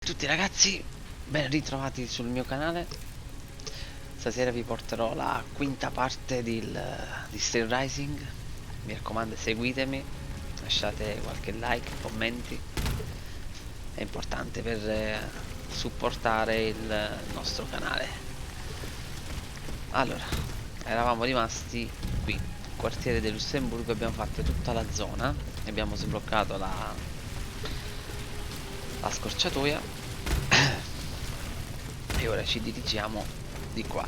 tutti ragazzi, ben ritrovati sul mio canale. Stasera vi porterò la quinta parte di Steelrising. Mi raccomando, seguitemi, lasciate qualche like, commenti, è importante per supportare il nostro canale. Allora, eravamo rimasti qui, quartiere del Lussemburgo, abbiamo fatto tutta la zona e abbiamo sbloccato la scorciatoia e ora ci dirigiamo di qua.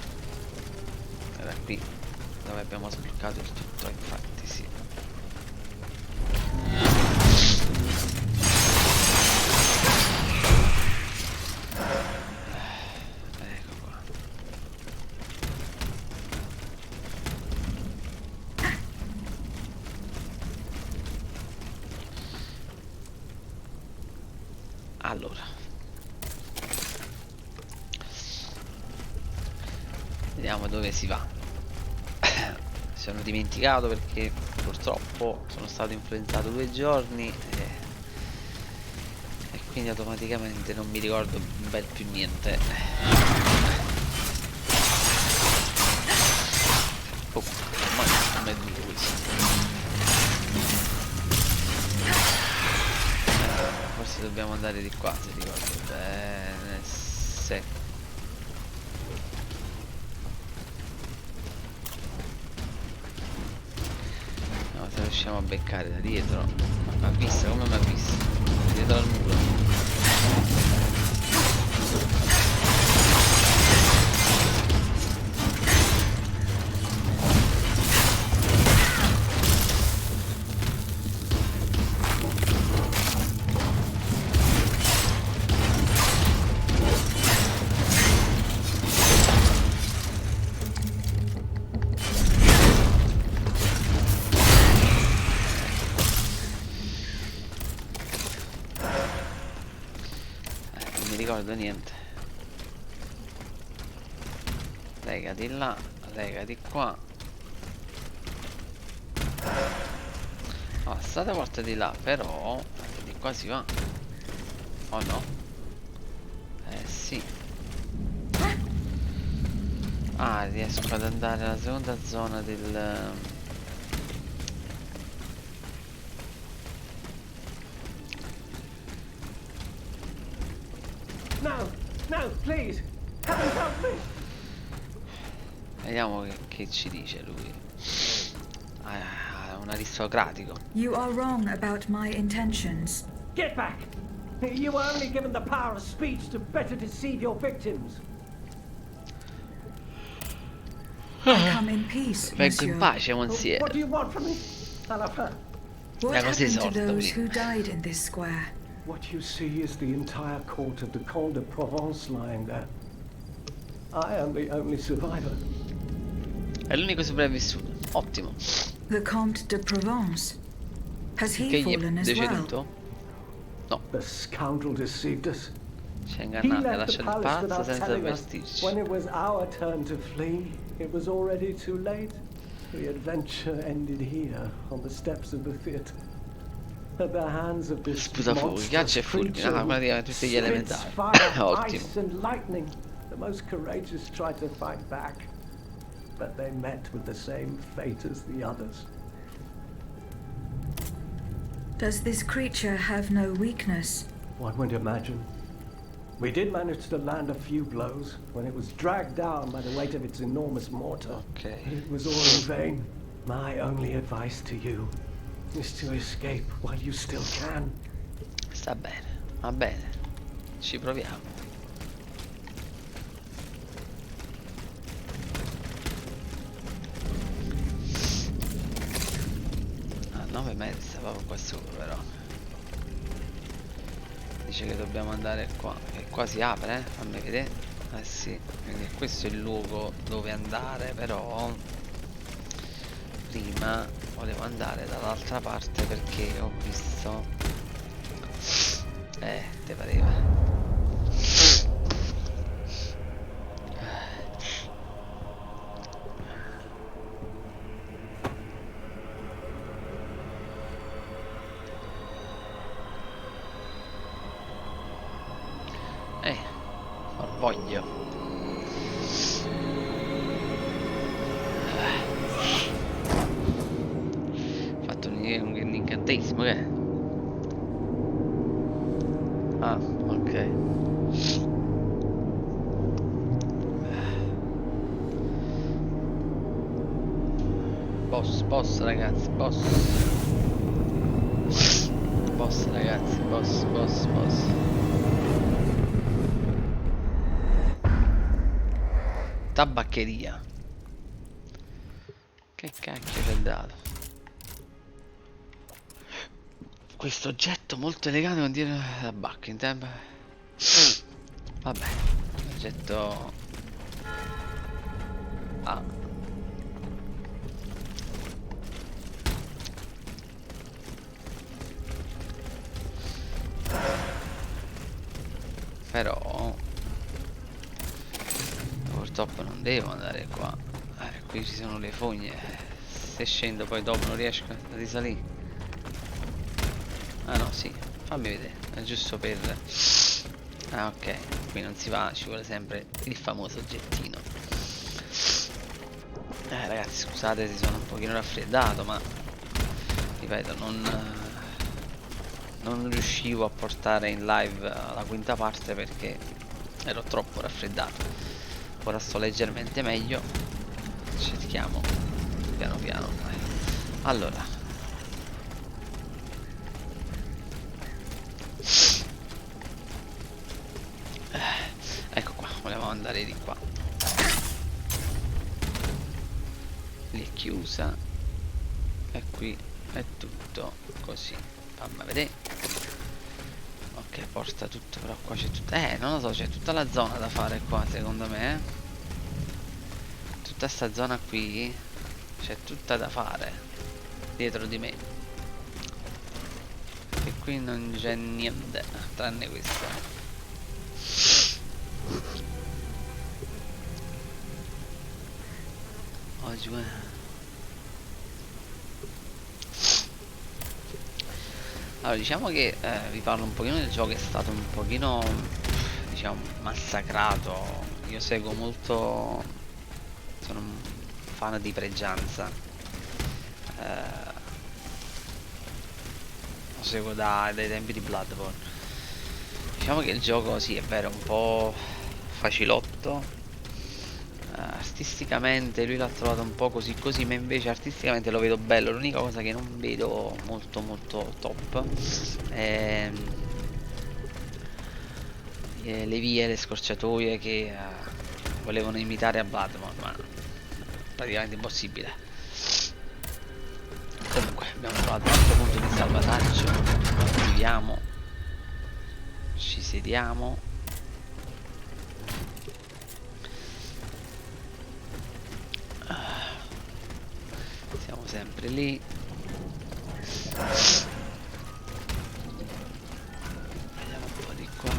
Era qui dove abbiamo sbloccato il tutto, infatti sì. Ecco qua. Allora, vediamo dove si va. Sono dimenticato perché purtroppo sono stato influenzato 2 giorni e quindi automaticamente non mi ricordo un bel più niente. Oh, ormai non è duro questo. Forse dobbiamo andare di qua, se ricordo bene. Sì. Se riusciamo a beccare da dietro. Mi ha visto? Come mi ha visto? Dietro al muro. Ricordo niente. Lega di là, lega di qua. Ah, state porta di là, però di qua si va. Oh no? Sì. Ah, riesco ad andare alla seconda zona del... No, please. Heaven help me. Vediamo che ci dice lui. Ah, un aristocratico. You are wrong about my intentions. Get back. You were only given the power of speech to better deceive your victims. I come in peace, Vengo in monsieur. pace, What monsieur. do you want from me? I love her. What cosa sei happened to sordo those lì? who died in this square? What you see is the entire court of the Comte de Provence lying there. I am the only survivor. È l'unico sopravvissuto. Ottimo. The Comte de Provence. Has Che he gli è fallen as well? deceduto? No, The scoundrel deceived us. ci ha He ingannato e left the lasciato il palace palazzo without senza telling us. vestirci. When it was our turn to flee, it was already too late. The adventure ended here, on the steps of the theater. At the hands of this Sputafuoco, ghiaccio e fulmine. Ah, praticamente tutti gli elementari. fire, Ottimo. ice and lightning. The most courageous tried to fight back, but they met with the same fate as the others. Does this creature have no weakness? One would imagine. We did manage to land a few blows when it was dragged down by the weight of its enormous mortar. Ok. It was all in vain. My only advice to you is to escape while you still can. Sta bene, va bene. Ci proviamo. A 9 metri stava qua sopra però. Dice che dobbiamo andare qua. E qua si apre, eh? Fammi vedere. Eh sì, quindi questo è il luogo dove andare, però prima volevo andare dall'altra parte perché ho visto... te pareva. Voglio. Ho fatto un incantesimo, che è? Ah, ok. Boss ragazzi, boss. Boss ragazzi, boss. Tabaccheria. Che cacchio ti è dato? Questo oggetto molto elegante contiene tabacco in tempo. Vabbè, oggetto. Ah. Però purtroppo non devo andare qua. Qui ci sono le fogne. Se scendo poi dopo non riesco a risalire. Ah no, sì, fammi vedere. È giusto per. Ah ok, qui non si va, ci vuole sempre il famoso oggettino. Ragazzi, scusate se sono un pochino raffreddato, ma ripeto, non riuscivo a portare in live la quinta parte perché ero troppo raffreddato. Ora sto leggermente meglio. Cerchiamo piano piano. Allora, ecco qua, volevamo andare di qua. Lì è chiusa e qui è tutto così. Fammi vedere. Ok, porta tutto, però qua c'è tutto. Non lo so, c'è tutta la zona da fare qua, secondo me. Tutta sta zona qui c'è tutta da fare dietro di me. E qui non c'è niente tranne questo. Oggi allora, diciamo che vi parlo un pochino del gioco, che è stato un pochino, diciamo, massacrato. Io seguo molto, sono un fan di Pregianza, lo seguo dai tempi di Bloodborne. Diciamo che il gioco, sì, è vero, è un po' facilotto. Artisticamente lui l'ha trovato un po' così così, ma invece artisticamente lo vedo bello. L'unica cosa che non vedo molto top è le vie, le scorciatoie che volevano imitare a Bloodborne, ma praticamente impossibile. Comunque abbiamo trovato un altro punto di salvataggio. Attiviamo, ci sediamo. Siamo sempre lì. Vediamo un po' di qua.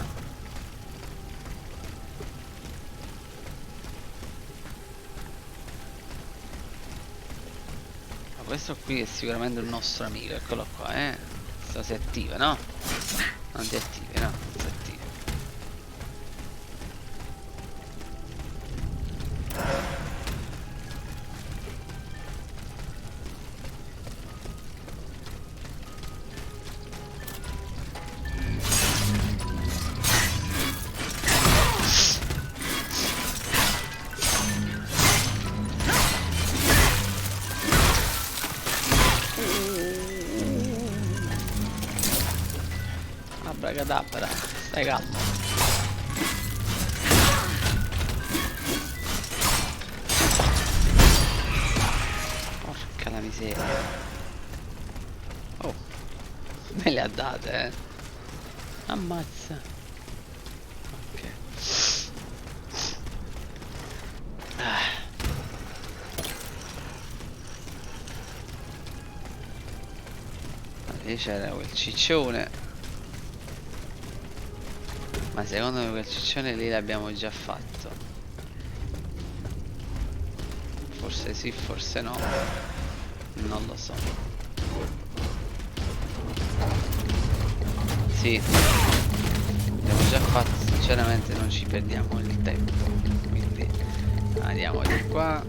Ma questo qui è sicuramente un nostro amico, eccolo qua, questo si attiva, no? Non ti attivi, no? Si attiva. Abracadabra, stai calmo. Porca la miseria. Oh, me le ha date, Ammazza. Ok. Lì c'era quel ciccione. Ma secondo me quel ciccione lì l'abbiamo già fatto. Forse sì, forse no. Non lo so. Sì, l'abbiamo già fatto. sinceramente non ci perdiamo il tempo, quindi andiamo di qua.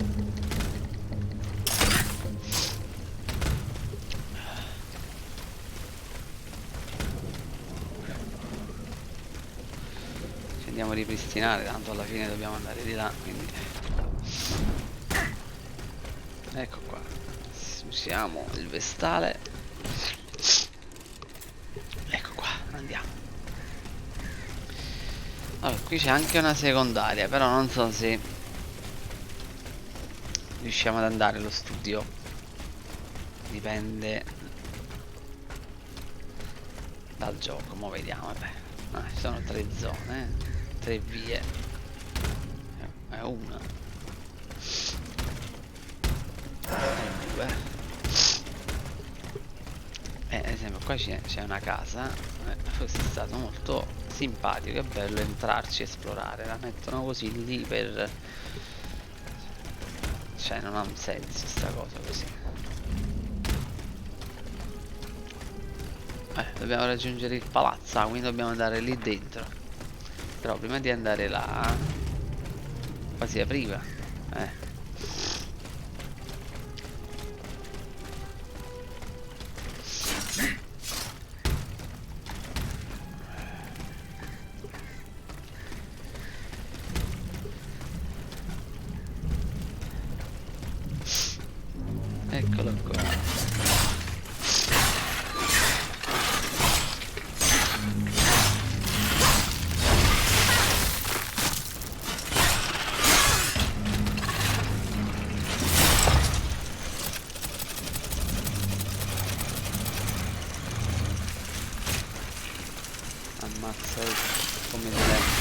Ci andiamo a ripristinare, tanto alla fine dobbiamo andare di là, quindi ecco qua, usiamo il vestale, ecco qua, andiamo. Allora, qui c'è anche una secondaria, però non so se riusciamo ad andare allo studio. Dipende dal gioco, mo vediamo, vabbè. Ah, ci sono 3 zone, 3 vie. È una. È 2. Ad esempio qua c'è una casa. Questo è stato molto simpatico, è bello entrarci e esplorare. La mettono così lì per... cioè non ha un senso sta cosa così. Dobbiamo raggiungere il palazzo, quindi dobbiamo andare lì dentro. Però prima di andare là qua si apriva. Eccolo qua. Ammazza come deve.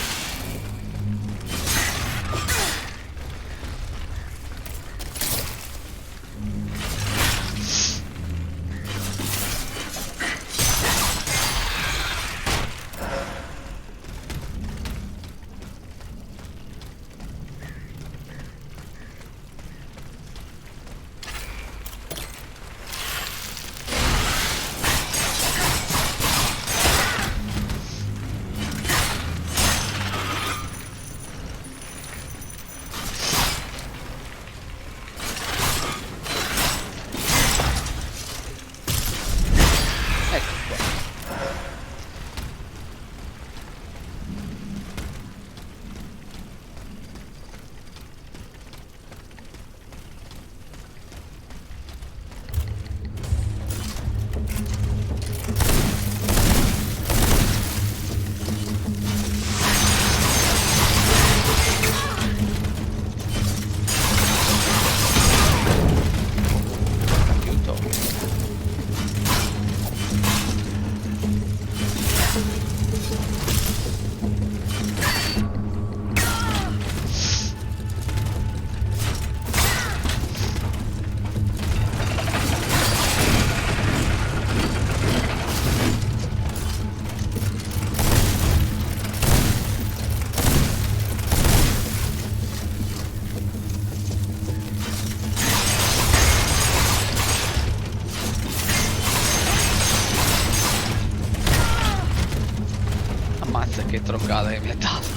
Ammazza che troncata che mi ha dato.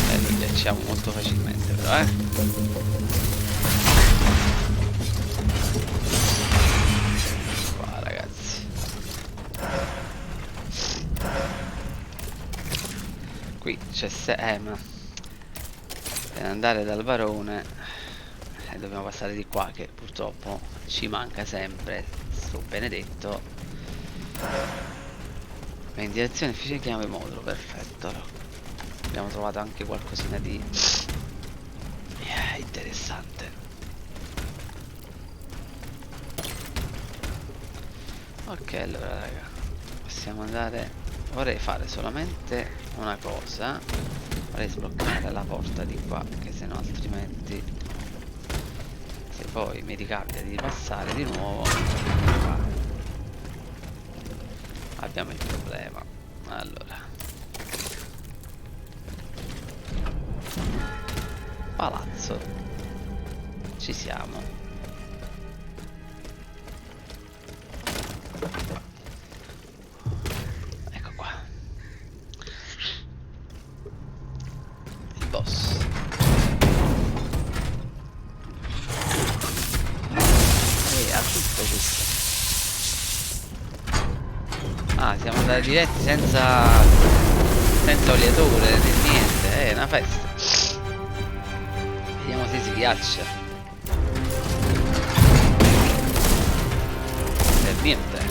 Lo ghiacciamo molto facilmente però qua ragazzi. Qui c'è ma per andare dal barone dobbiamo passare di qua, che purtroppo ci manca sempre sto benedetto. Ma in direzione difficile chiave modulo, perfetto. Allora, abbiamo trovato anche qualcosina di interessante. Ok, allora raga, possiamo andare. Vorrei fare solamente una cosa, vorrei sbloccare la porta di qua, che se no altrimenti se poi mi ricapita di passare di nuovo qua abbiamo il problema. Allora, palazzo, ci siamo. Ah, siamo andati diretti senza oliatore né niente, è una festa. Vediamo se si ghiaccia. Per niente.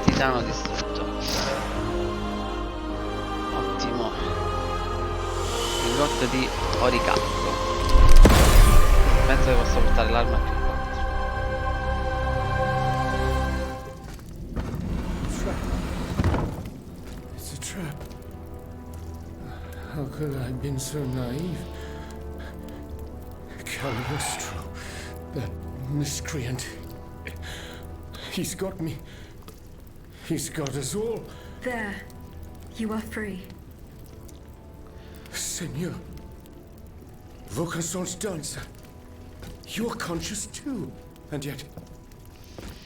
Titano distrutto. Ottimo. Lingotto di oricalco. Penso che posso portare l'arma più quattro. It's a trap. How could I have been so naive? Cagliostro, that miscreant. He's got me. He's got us all. There. You are free. Senor. Vocations dancer. You're conscious too. And yet,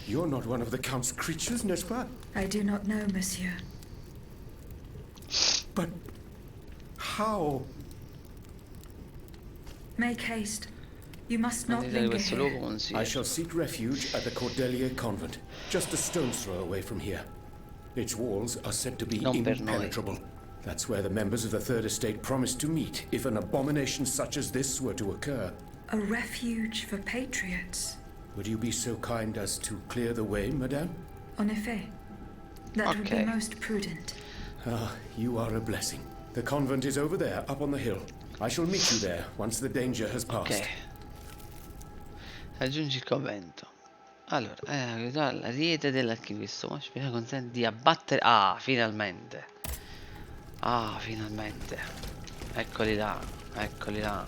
you're not one of the Count's creatures, n'est-ce pas? I do not know, monsieur. But how? Make haste. You must not linger here. I shall seek refuge at the Cordelia Convent, just a stone's throw away from here. Its walls are said to be impenetrable. That's where the members of the Third Estate promised to meet if an abomination such as this were to occur. A refuge for patriots. Would you be so kind as to clear the way, madame? En effet. That would be most prudent. Ah, you are a blessing. The convent is over there, up on the hill. I shall meet you there once the danger has passed. Ok. Raggiungi il convento. Allora, l'ariete dell'archivista. Consente di abbattere. Ah, finalmente. Ah, finalmente. Eccoli là, eccoli là.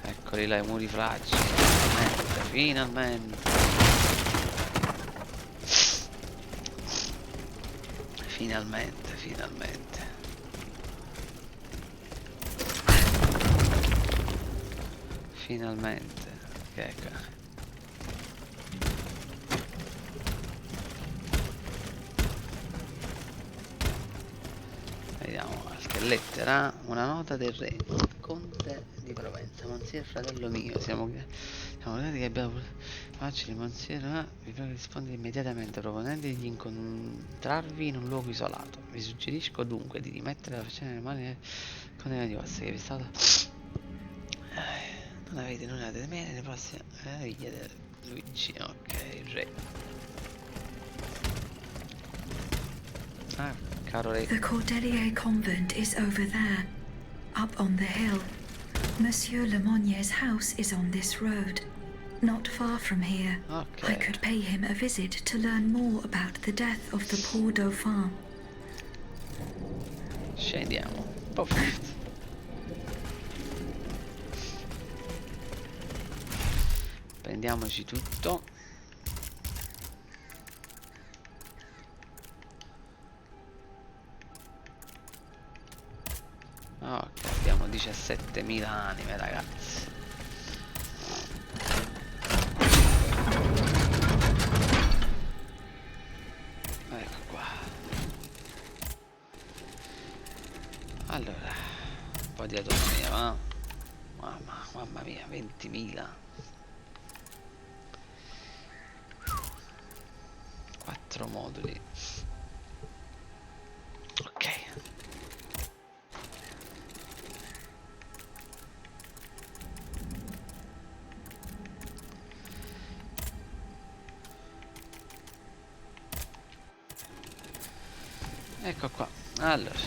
Eccoli là i muri fragili. Finalmente, finalmente. Finalmente. Finalmente. Ecco. Vediamo qualche lettera. Una nota del re. Conte di Provenza. Monsignor fratello mio. Siamo lieti che abbiamo facili Monsignor. Vi prego di rispondere immediatamente proponendo di incontrarvi in un luogo isolato. Vi suggerisco dunque di rimettere la faccenda nelle mani di vostri che vi è stata. Non avete nulla da temere le prossime meraviglie del Luigi. Ok, il re. Ah, caro re. The Cordelier Convent is over there, up on the hill. Monsieur Lemonier's house is on this road, not far from here. Okay. I could pay him a visit to learn more about the death of the poor Dauphin. Scendiamo. Perfetto. Prendiamoci tutto. Ok, abbiamo 17.000 anime, ragazzi. Ecco qua. Allora, un po' di autonomia, va? Mamma mia, 20.000. 4 moduli. Ok. Ecco qua. Allora,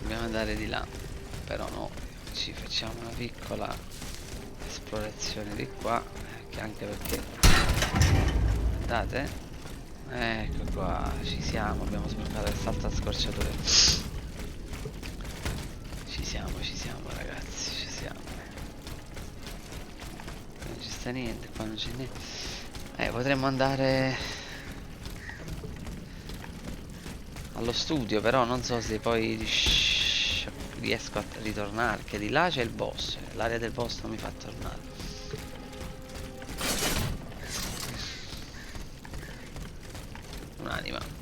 dobbiamo andare di là, però no, ci facciamo una piccola esplorazione di qua, anche perché guardate, ecco qua, ci siamo, abbiamo sbloccato quest'altra scorciatoia. Ci siamo ragazzi, ci siamo. Non ci sta niente, qua non c'è niente. Potremmo andare allo studio, però non so se poi riesco a ritornare, che di là c'è il boss, l'area del boss non mi fa tornare. Un'anima.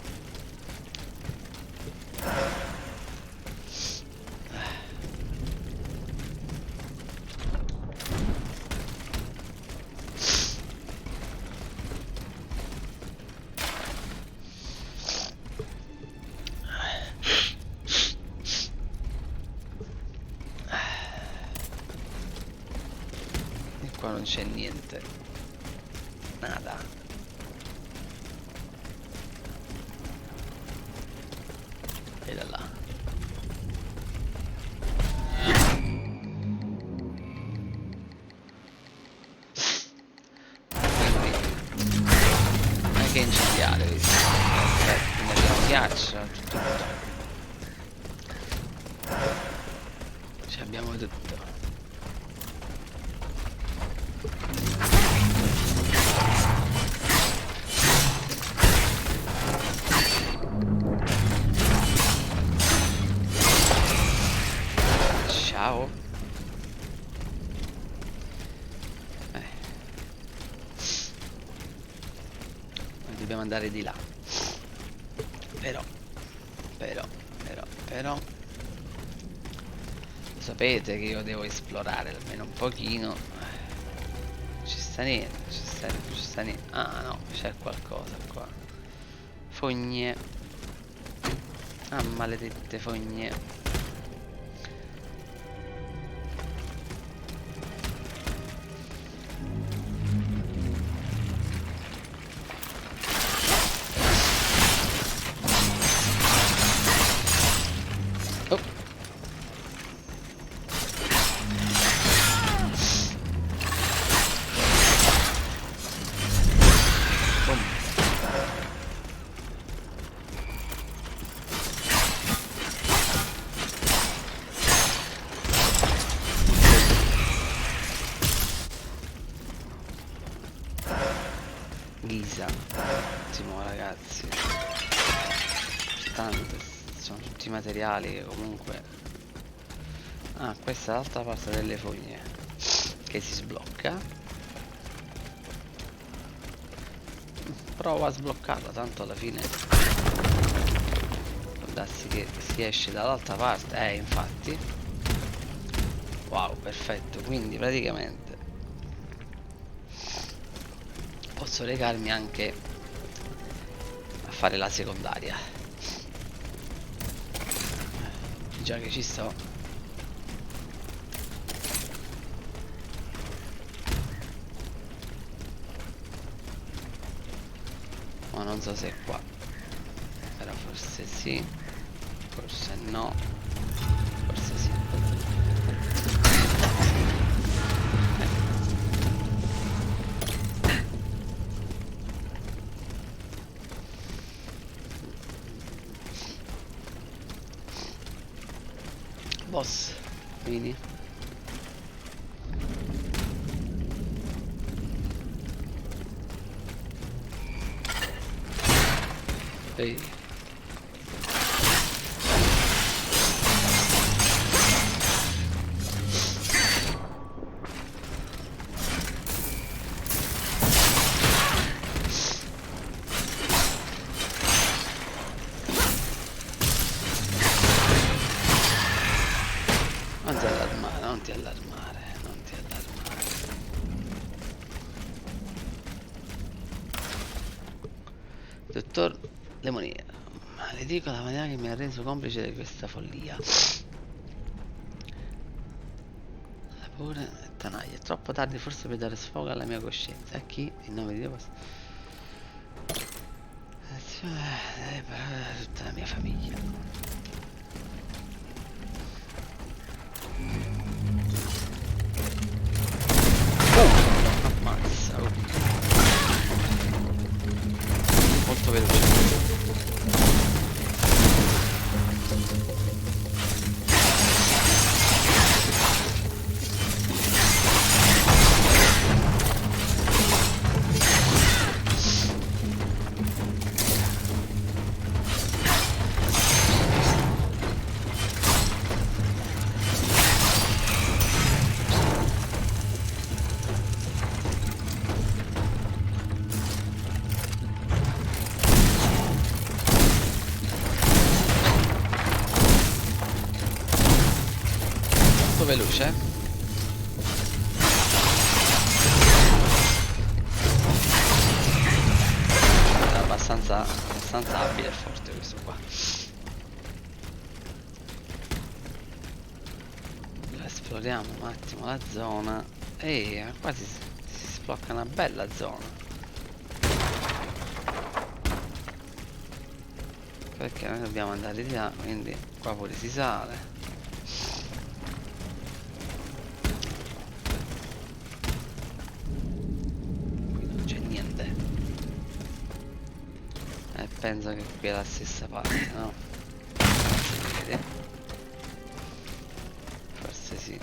E qua non c'è niente. Nada. E da là. Anche incendiare, visto? Quindi abbiamo ghiaccio, tutto. Ci abbiamo tutto. Ciao. Noi dobbiamo andare di là. Però lo sapete che io devo esplorare almeno un pochino. Ci sta niente, ci sta niente. Ah no, c'è qualcosa qua. Fogne. Ah, maledette fogne. Oh. Boom. Ghisa. Ottimo, ragazzi. Tanto sono tutti materiali che comunque. Ah, questa è l'altra parte delle fogne che si sblocca. Prova a sbloccarla, tanto alla fine può darsi che si esce dall'altra parte. Infatti. Wow, perfetto. Quindi praticamente posso legarmi anche a fare la secondaria. Già che ci sto. Ma non so se è qua. Però forse sì. Forse no. Forse sì. Boss, vieni. Ehi. Non ti allarmare, non ti allarmare, non ti allarmare. Dottor Lemonia, le dico la maniera che mi ha reso complice di questa follia. Pure tanaglia, è troppo tardi forse per dare sfogo alla mia coscienza. A chi? In nome di Dio posso... tutta la mia famiglia. Ammazza, molto veloce. Veloce, è abbastanza abile e forte questo qua. Esploriamo un attimo la zona e qua si sblocca una bella zona, perché noi dobbiamo andare di là, quindi qua pure si sale. Penso che qui è la stessa parte, no? Si vede? Forse sì.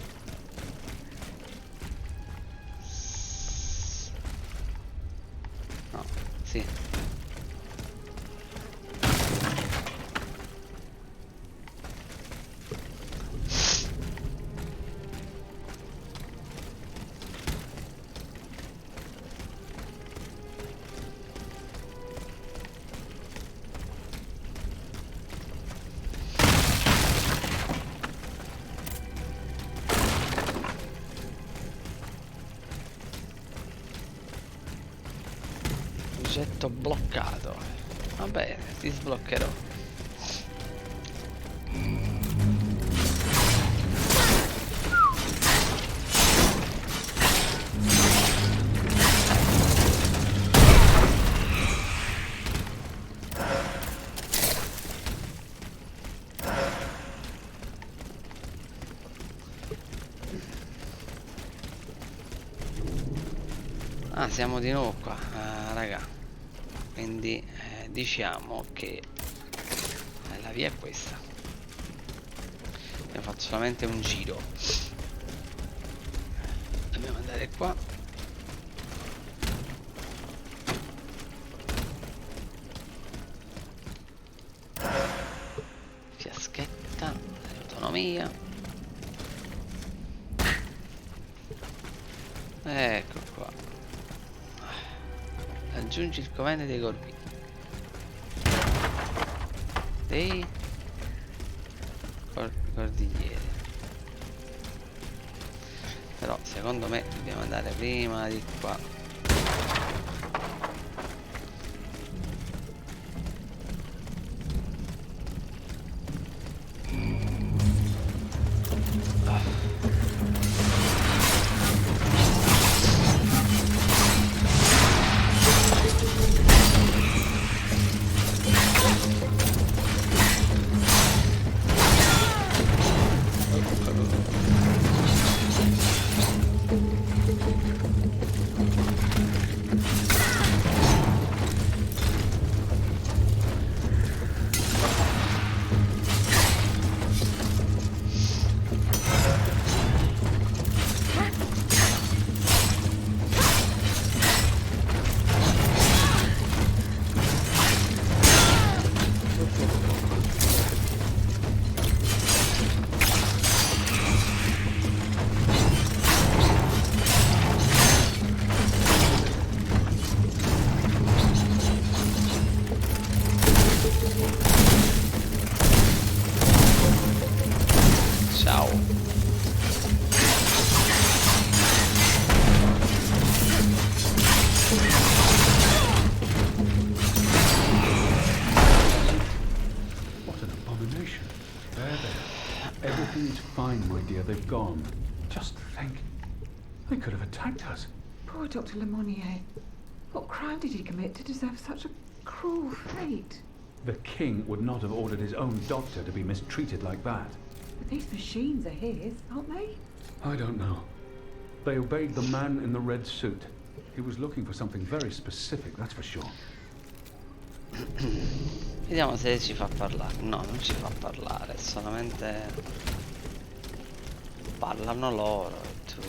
No, sì. Oggetto bloccato. Vabbè, ti sbloccherò. Ah, siamo di nuovo qua, raga. Quindi diciamo che la via è questa. Abbiamo fatto solamente un giro. Dobbiamo andare qua. Fiaschetta, autonomia. Ecco qua. Aggiungi il comando dei corpi. Dei cordiglieri. Però secondo me dobbiamo andare prima di qua. Everything is fine, my dear. They've gone. Just think. They could have attacked us. Poor Dr. Lemonnier. What crime did he commit to deserve such a cruel fate? The king would not have ordered his own doctor to be mistreated like that. But these machines are his, aren't they? I don't know. They obeyed the man in the red suit. He was looking for something very specific, that's for sure. Vediamo se ci fa parlare. No, non ci fa parlare, solamente parlano loro e tu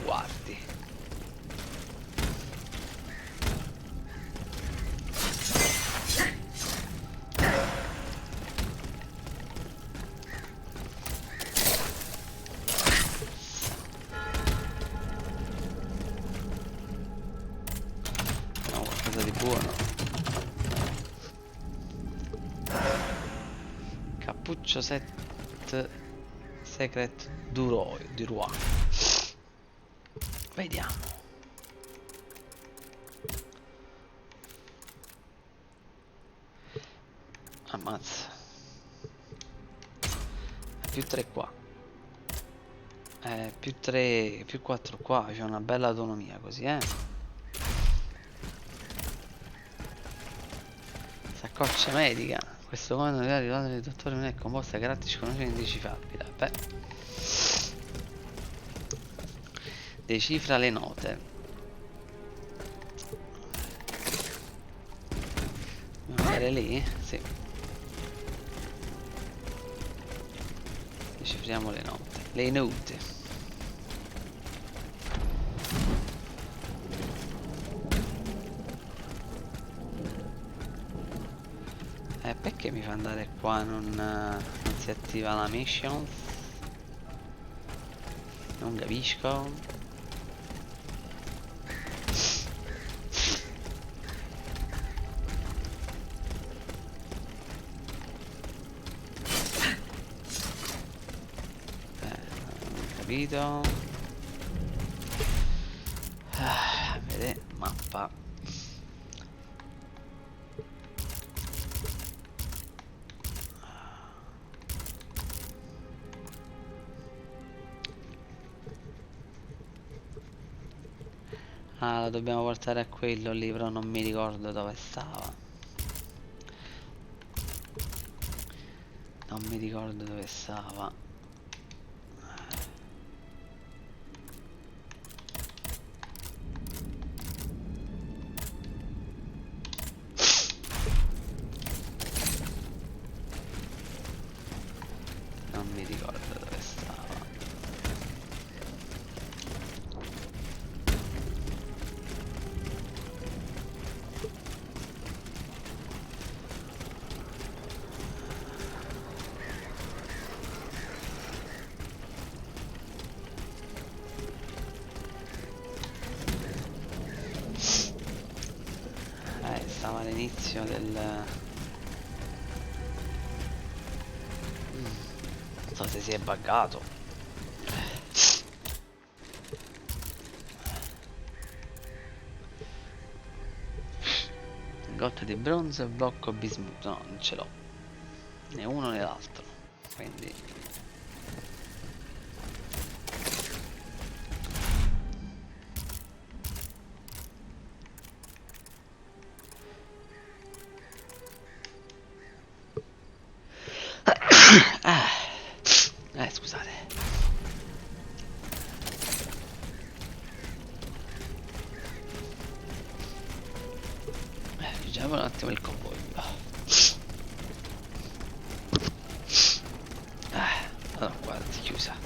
guardi. No, qualcosa di buono. Cappuccio set secret di Roy. Vediamo. Ammazza. Più 3 qua. Più 3, più 4 qua. C'è una bella autonomia così, Saccoccia medica. Questo comando di arrivato del dottore non è composto da caratteri sconosciuti e indecifrabili. Beh. Decifra le note. Dobbiamo andare lì? Sì. Decifriamo le note. Le note. Perché mi fa andare qua? Non si attiva la mission? Non capisco. Non ho capito. Vedete, mappa. Ah, lo dobbiamo portare a quello lì, però non mi ricordo dove stava. Non mi ricordo dove stava. Non mi ricordo dove stava. Stava all'inizio del... Non so se si è buggato. Lingotta di bronzo e blocco bismuto. No, non ce l'ho. Né uno né l'altro. Quindi... scusate. Leggiamo un attimo il convoglio. Allora, guarda, chiusa.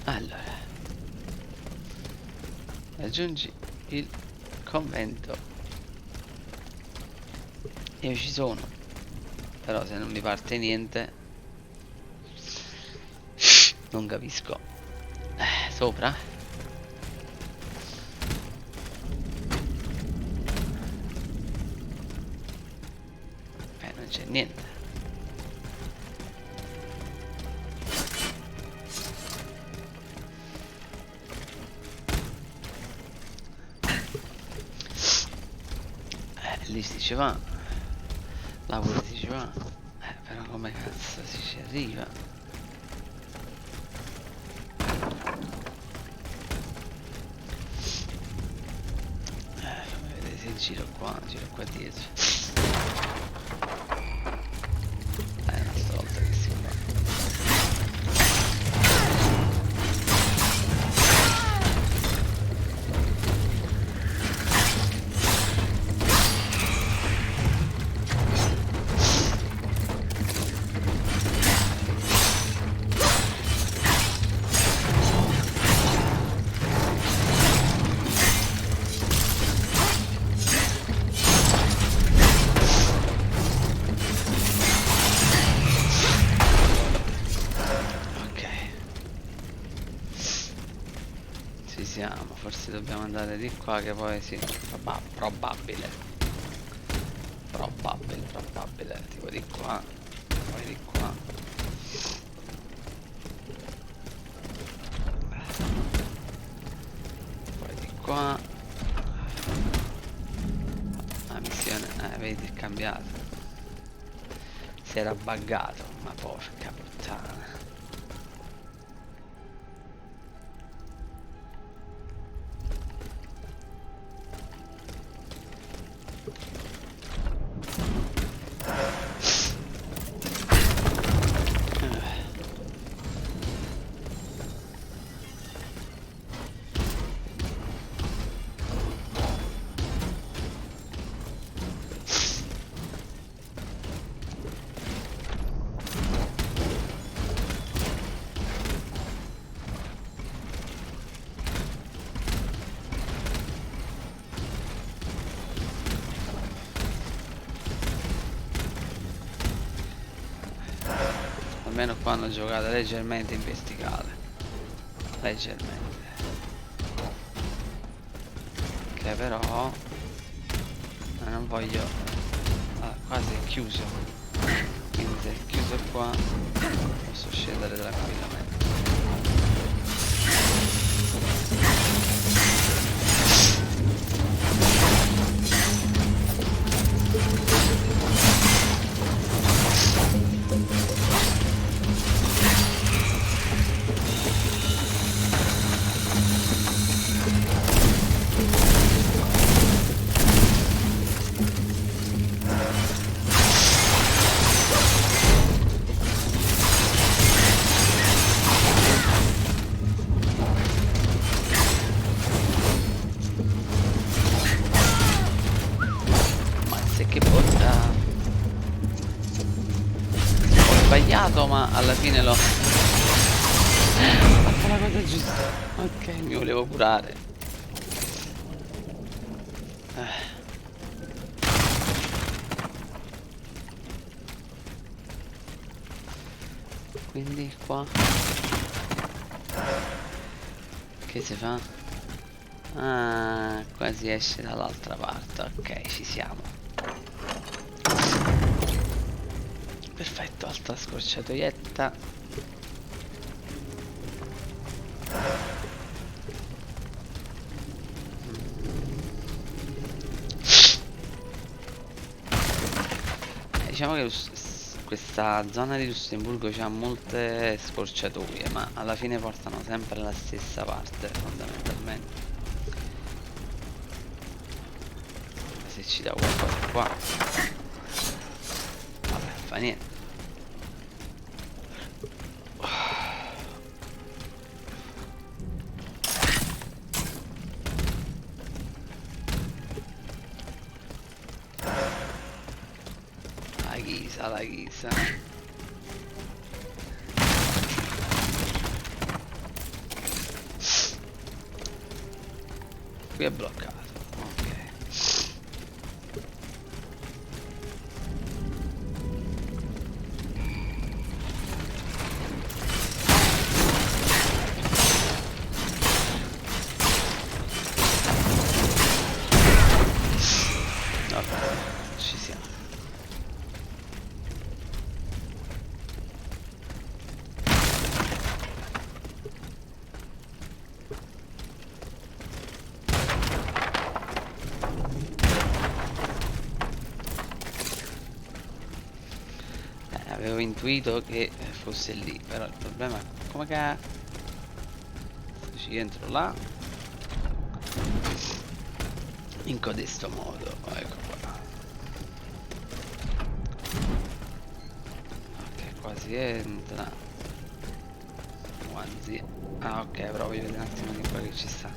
Allora, raggiungi il convento. Io ci sono, però se non mi parte niente non capisco. Sopra? Non c'è niente. Lì si ci va. Là pure si ci va. Però come cazzo si ci arriva? Fammi vedere se giro qua dietro. Una stavolta che si va. Forse dobbiamo andare di qua, che poi sì, probabile, tipo di qua, poi di qua. Poi di qua. La missione, vedi, è cambiata. Si era buggato, ma porca puttana. Almeno qua hanno giocato leggermente in verticale. Leggermente. Che però non voglio. Quasi è chiuso. Quindi se è chiuso qua posso scendere tranquillamente. Ma alla fine l'ho fatto la cosa giusta. Ok, mi volevo curare. Quindi qua che si fa? Ah, qua si esce dall'altra parte. Ok, ci siamo. Perfetto, altra scorciatoietta. Diciamo che questa zona di Lussemburgo c'ha molte scorciatoie, ma alla fine portano sempre alla stessa parte, fondamentalmente. Se ci dà qualcosa qua, vabbè, fa niente. La ghisa. qui è bloccato. Ok. Vabbè, ci siamo. Avevo intuito che fosse lì, però il problema è come che ci entro là in codesto modo. Ecco qua. Ok, qua si entra. Quasi. Ah, ok, però voglio vedere un attimo di qua che ci sta.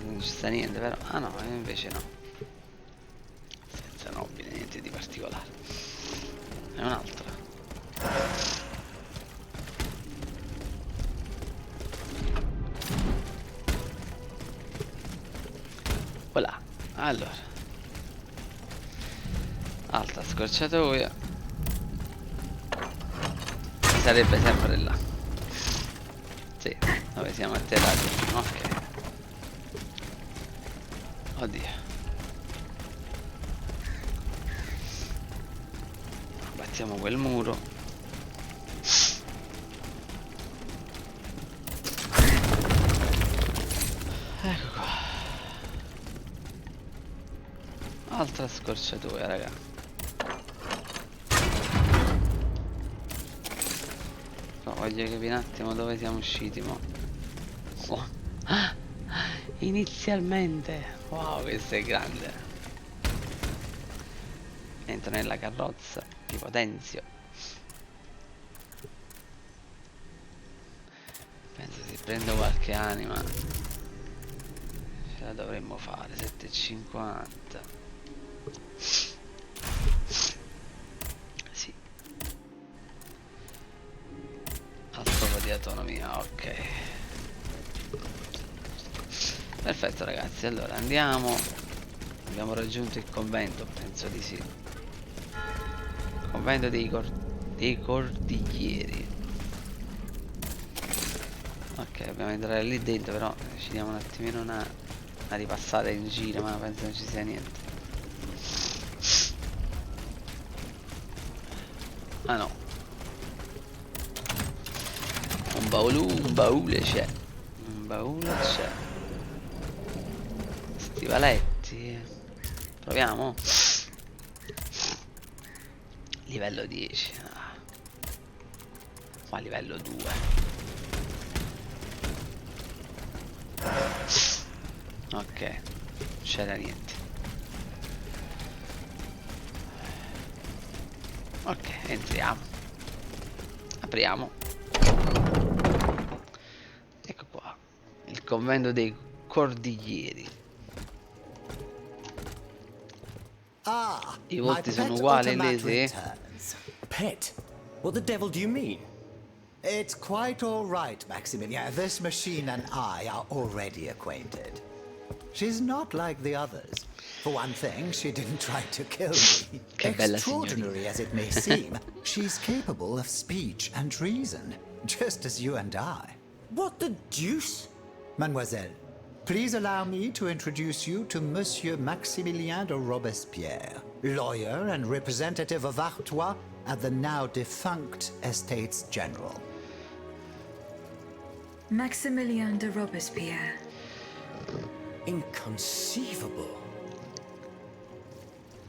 Non ci sta niente, però. Ah no, invece no. Senza nobile, niente di particolare. È un'altra. Voilà. Allora, altra scorciatoia. Sarebbe sempre là. Sì, dove siamo atterrati. Ok. Oddio. Battiamo quel muro. Ecco qua. Altra scorciatoia, raga. Però voglio capire un attimo dove siamo usciti, mo. Oh. Ah, inizialmente. Wow, questo è grande. Entro nella carrozza, ti potenzio. Penso se prendo qualche anima ce la dovremmo fare. 7,50. Sì. Altro po' di autonomia, ok. Perfetto ragazzi, allora andiamo. Abbiamo raggiunto il convento, penso di sì. Convento dei cordiglieri. Ok, dobbiamo entrare lì dentro, però ci diamo un attimino una ripassata in giro, ma penso non ci sia niente. Ah no. Un baule c'è. Un baule c'è. Stivaletti. Proviamo. Livello 10. Ah. Qua livello 2. Ok, c'era niente. Ok, entriamo. Apriamo. Ecco qua. Il convento dei cordiglieri. I volti sono uguali, Lesi? Pet? What the devil do you mean? It's quite all right, Maximilian. This machine and I are already acquainted. She's not like the others. For one thing, she didn't try to kill me. Che bella Extraordinary signorina. as it may seem, she's capable of speech and reason, just as you and I. What the deuce? Mademoiselle, please allow me to introduce you to Monsieur Maximilien de Robespierre, lawyer and representative of Artois at the now defunct Estates General. Maximilien de Robespierre. Inconceivable.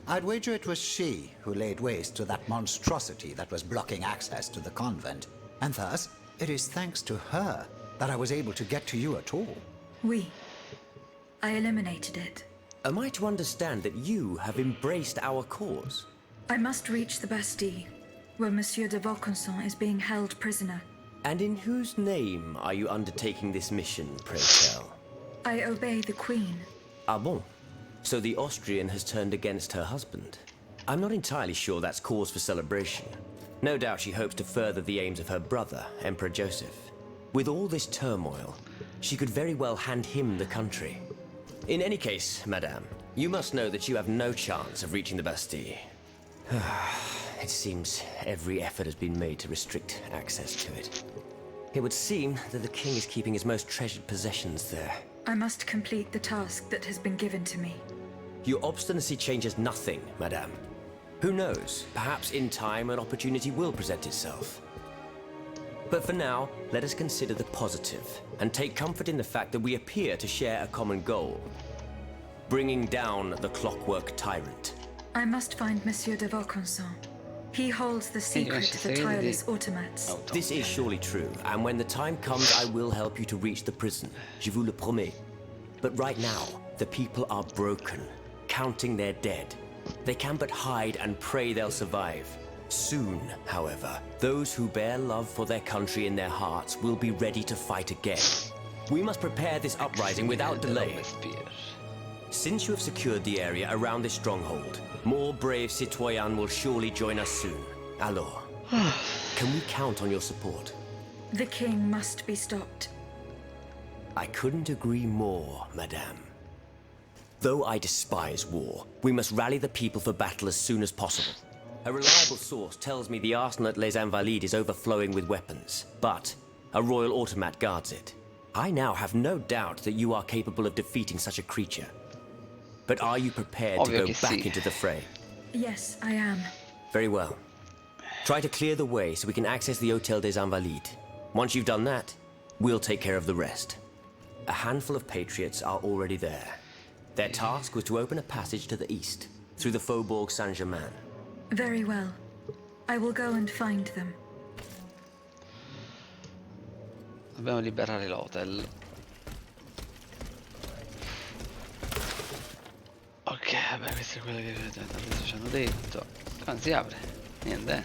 I'd wager it was she who laid waste to that monstrosity that was blocking access to the convent. And thus, it is thanks to her that I was able to get to you at all. Oui. I eliminated it. Am I to understand that you have embraced our cause? I must reach the Bastille, where Monsieur de Vaucanson is being held prisoner. And in whose name are you undertaking this mission, pray tell? I obey the Queen. Ah bon? So the Austrian has turned against her husband. I'm not entirely sure that's cause for celebration. No doubt she hopes to further the aims of her brother, Emperor Joseph. With all this turmoil, she could very well hand him the country. In any case, madame, you must know that you have no chance of reaching the Bastille. It seems every effort has been made to restrict access to it. It would seem that the king is keeping his most treasured possessions there. I must complete the task that has been given to me. Your obstinacy changes nothing, madame. Who knows? Perhaps in time an opportunity will present itself. But for now, let us consider the positive and take comfort in the fact that we appear to share a common goal. Bringing down the clockwork tyrant. I must find Monsieur de Vaucanson. He holds the secret to the tireless automats. This is surely true, and when the time comes, I will help you to reach the prison. Je vous le promets. But right now, the people are broken, counting their dead. They can but hide and pray they'll survive. Soon, however, those who bear love for their country in their hearts will be ready to fight again. We must prepare this uprising without delay. Since you have secured the area around this stronghold, more brave citoyens will surely join us soon. Alors, can we count on your support? The king must be stopped. I couldn't agree more, madame. Though I despise war, we must rally the people for battle as soon as possible. A reliable source tells me the arsenal at Les Invalides is overflowing with weapons, but a royal automat guards it. I now have no doubt that you are capable of defeating such a creature. But are you prepared to go back into the fray? Yes, I am. Very well. Try to clear the way so we can access the Hôtel des Invalides. Once you've done that, we'll take care of the rest. A handful of patriots are already there. Their task was to open a passage to the east, through the Faubourg Saint-Germain. Very well. I will go and find them. Dobbiamo liberare l'hotel. Ok, vabbè, questo è quello che adesso ci hanno detto. Qua non si apre. Niente, eh.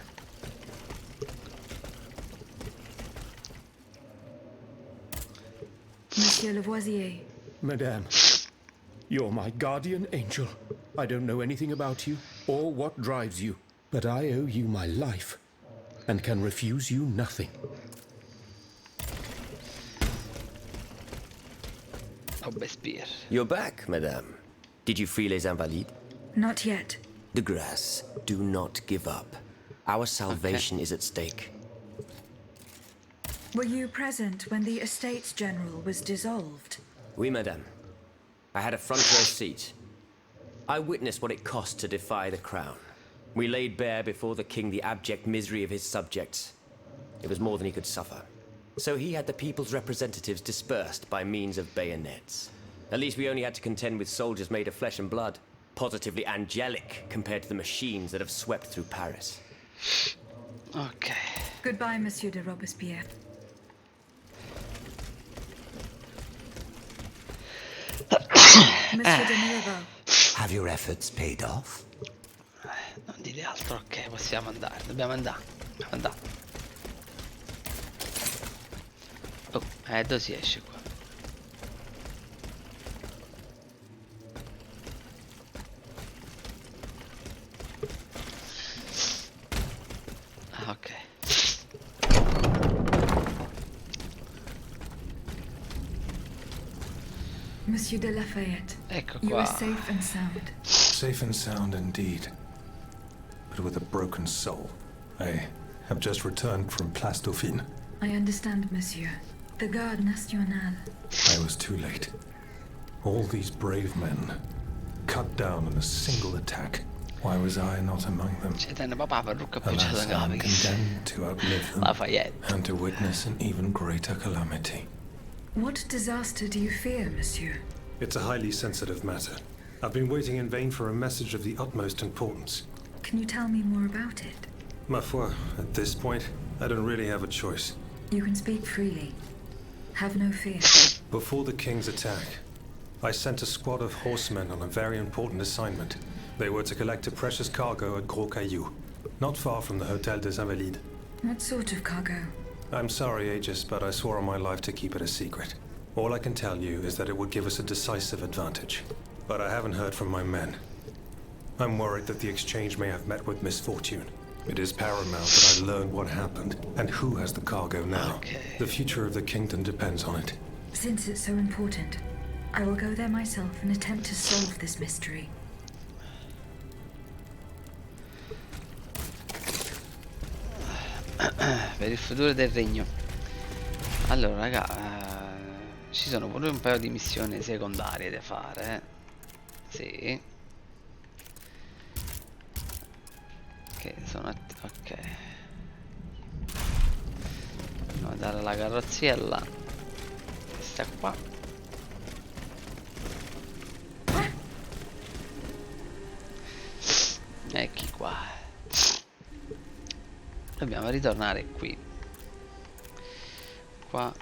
Monsieur Lavoisier. Madame, you're my guardian angel. I don't know anything about you or what drives you, but I owe you my life and can refuse you nothing. Robespierre. You're back, madame. Did you free Les Invalides? Not yet. De grâce, do not give up. Our salvation is at stake. Were you present when the Estates General was dissolved? Oui, madame. I had a front row seat. I witnessed what it cost to defy the crown. We laid bare before the king the abject misery of his subjects. It was more than he could suffer. So he had the people's representatives dispersed by means of bayonets. At least we only had to contend with soldiers made of flesh and blood, positively angelic compared to the machines that have swept through Paris. Ok. Goodbye, Monsieur de Robespierre. Monsieur de Mirabeau. Have your efforts paid off? Non dite altro, ok, possiamo andare. Dobbiamo andare. Dobbiamo andare. Oh, dove si esce qua? Ah, ok. Monsieur de Lafayette. Ecco You qua. are safe and sound. Safe and sound indeed, but with a broken soul. I have just returned from Place Dauphine. I understand, Monsieur. The Garde Nationale. I was too late. All these brave men, cut down in a single attack. Why was I not among them? C'è tenne papà parrucca appoggiata Alas, I alla am cava. condemned to outlive them Lafayette. and to witness an even greater calamity. What disaster do you fear, Monsieur? It's a highly sensitive matter. I've been waiting in vain for a message of the utmost importance. Can you tell me more about it? Ma foi, at this point, I don't really have a choice. You can speak freely. Have no fear. Before the king's attack, I sent a squad of horsemen on a very important assignment. They were to collect a precious cargo at Gros Caillou, not far from the Hôtel des Invalides. What sort of cargo? I'm sorry, Aegis, but I swore on my life to keep it a secret. All I can tell you is that it would give us a decisive advantage. But I haven't heard from my men. I'm worried that the exchange may have met with misfortune. It is paramount that I learn what happened and who has the cargo now. Okay. The future of the kingdom depends on it. Since it's so important, I will go there myself and attempt to solve this mystery. Per il futuro del regno. Allora raga, ci sono pure un paio di missioni secondarie da fare, sì, che sono ok. Andiamo a dare la carrozziella, questa qua. Ecchi qua. Dobbiamo ritornare qui. Qua.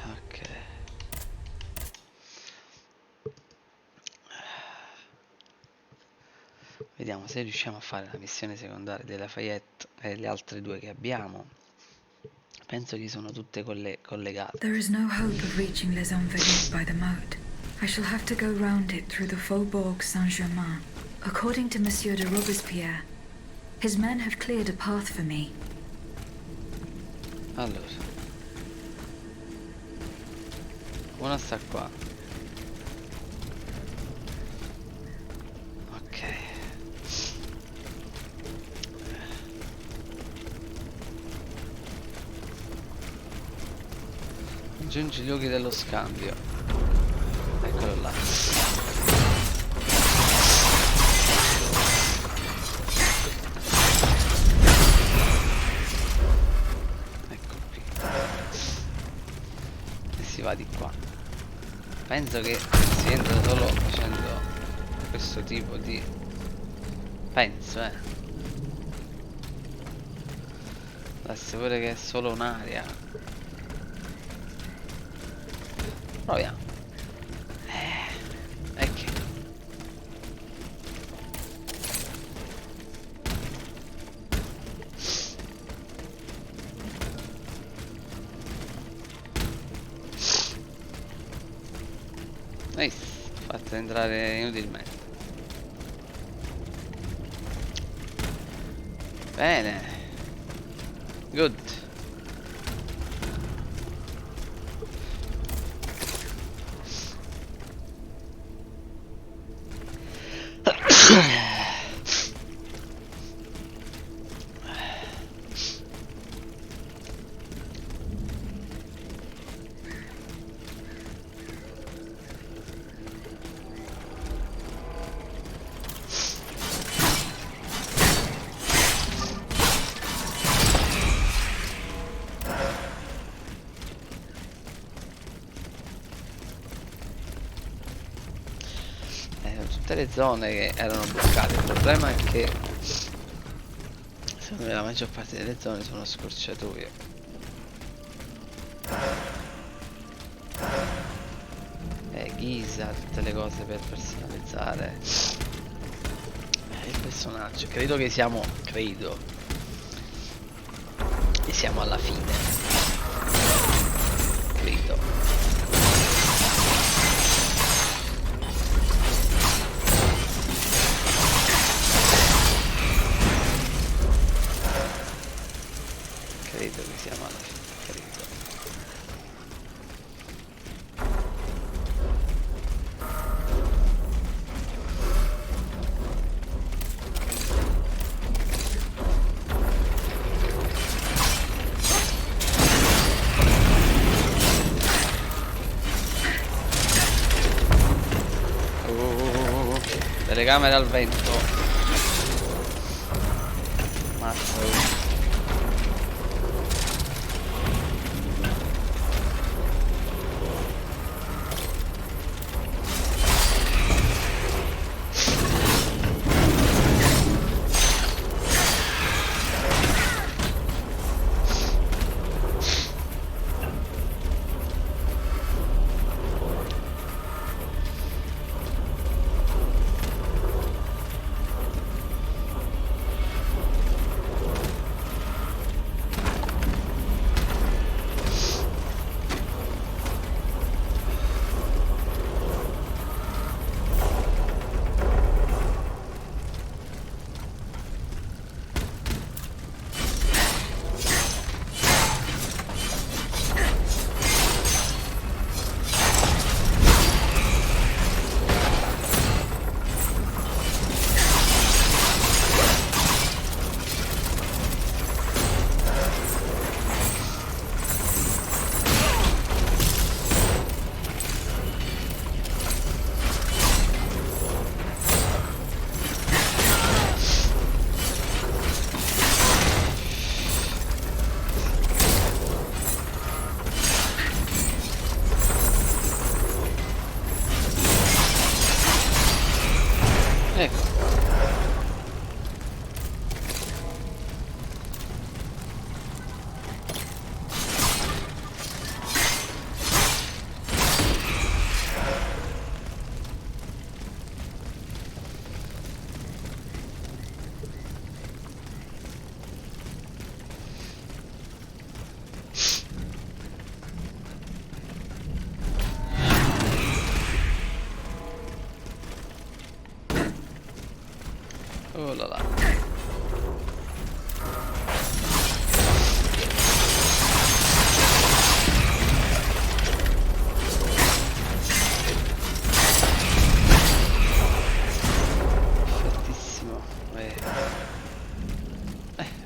Ok. Vediamo se riusciamo a fare la missione secondaria della Fayette e le altre due che abbiamo. Penso che sono tutte collegate. There is no hope of reaching Les Invalides by the moat. I shall have to go round it through the Faubourg Saint-Germain. According to Monsieur de Robespierre, his men have cleared a path for me. Allora, una sta qua. Ok. Aggiungi gli luoghi dello scambio. Eccolo là. Ecco qui. E si va di qua. Penso che si entra solo facendo questo tipo di... Penso, Adesso pure che è solo un'area. Proviamo. Ecco. Nice. Fatto entrare inutilmente. Bene. Good. Tutte le zone che erano bloccate. Il problema è che secondo me la maggior parte delle zone sono scorciatoie. Ghisa, tutte le cose per personalizzare il personaggio. Credo che siamo alla fine. Credo. Credo che siamo alla fine, credo. Telecamere al vento. Mazzo. Oh là là. Fortissimo.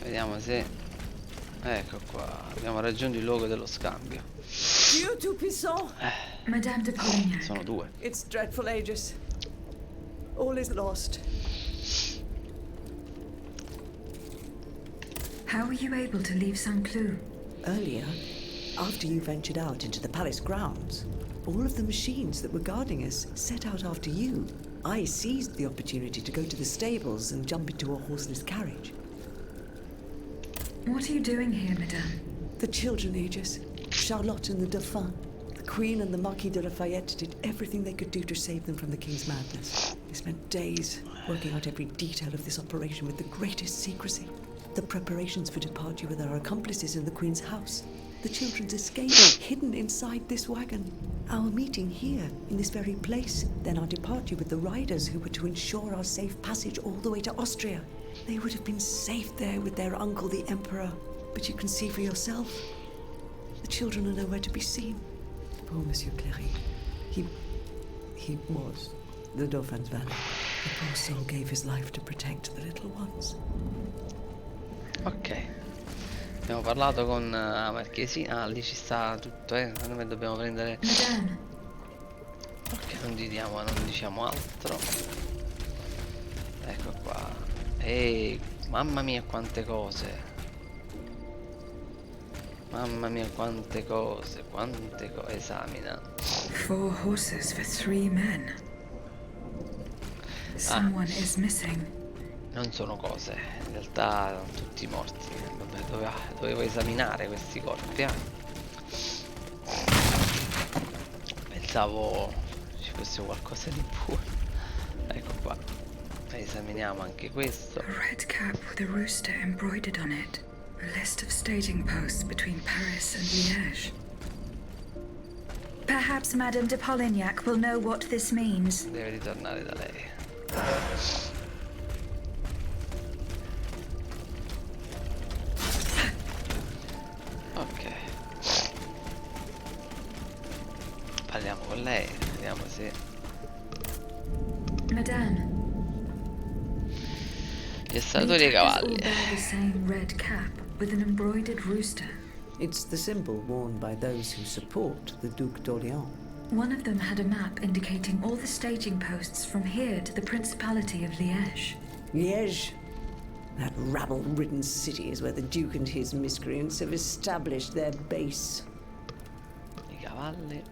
Vediamo se... Ecco qua, abbiamo raggiunto il luogo dello scambio. Dieu tout-puissant! Madame de Polignac. Sono due. It's dreadful, Aegis. All is lost. How were you able to leave Saint-Cloud? Earlier, after you ventured out into the palace grounds, all of the machines that were guarding us set out after you. I seized the opportunity to go to the stables and jump into a horseless carriage. What are you doing here, Madame? The children, Aegis. Charlotte and the Dauphin. The Queen and the Marquis de Lafayette did everything they could do to save them from the King's madness. They spent days working out every detail of this operation with the greatest secrecy. The preparations for departure with our accomplices in the Queen's house. The children's escape hidden inside this wagon. Our meeting here, in this very place. Then our departure with the riders who were to ensure our safe passage all the way to Austria. They would have been safe there with their uncle, the Emperor. But you can see for yourself. The children are nowhere to be seen. Poor Monsieur Cléry. He was the Dauphin's valet. The poor soul gave his life to protect the little ones. Ok. Abbiamo parlato con la marchesina. Ah, lì ci sta tutto, Noi dobbiamo prendere... Madame. Ok, non diciamo altro. Ecco qua. Ehi, mamma mia quante cose. Mamma mia quante cose, esamina. 4 horses for 3 men. Someone is missing. Non sono cose, in realtà sono tutti morti. Vabbè, dovevo esaminare questi corpi, Pensavo ci fosse qualcosa di buono. Ecco qua. Esaminiamo anche questo. A red cap with a rooster embroidered on it. A list of staging posts between Paris and Liège. Perhaps Madame de Polignac will know what this means. Deve ritornare da lei. Ok. Parliamo con lei, vediamo se... Madame. Gli statori e cavalli. All bear the same red cap with an embroidered rooster. It's the symbol worn by those who support the Duc d'Orléans. One of them had a map indicating all the staging posts from here to the Principality of Liège. Liège? That rabble-ridden city is where the Duke and his miscreants have established their base. I cavalli.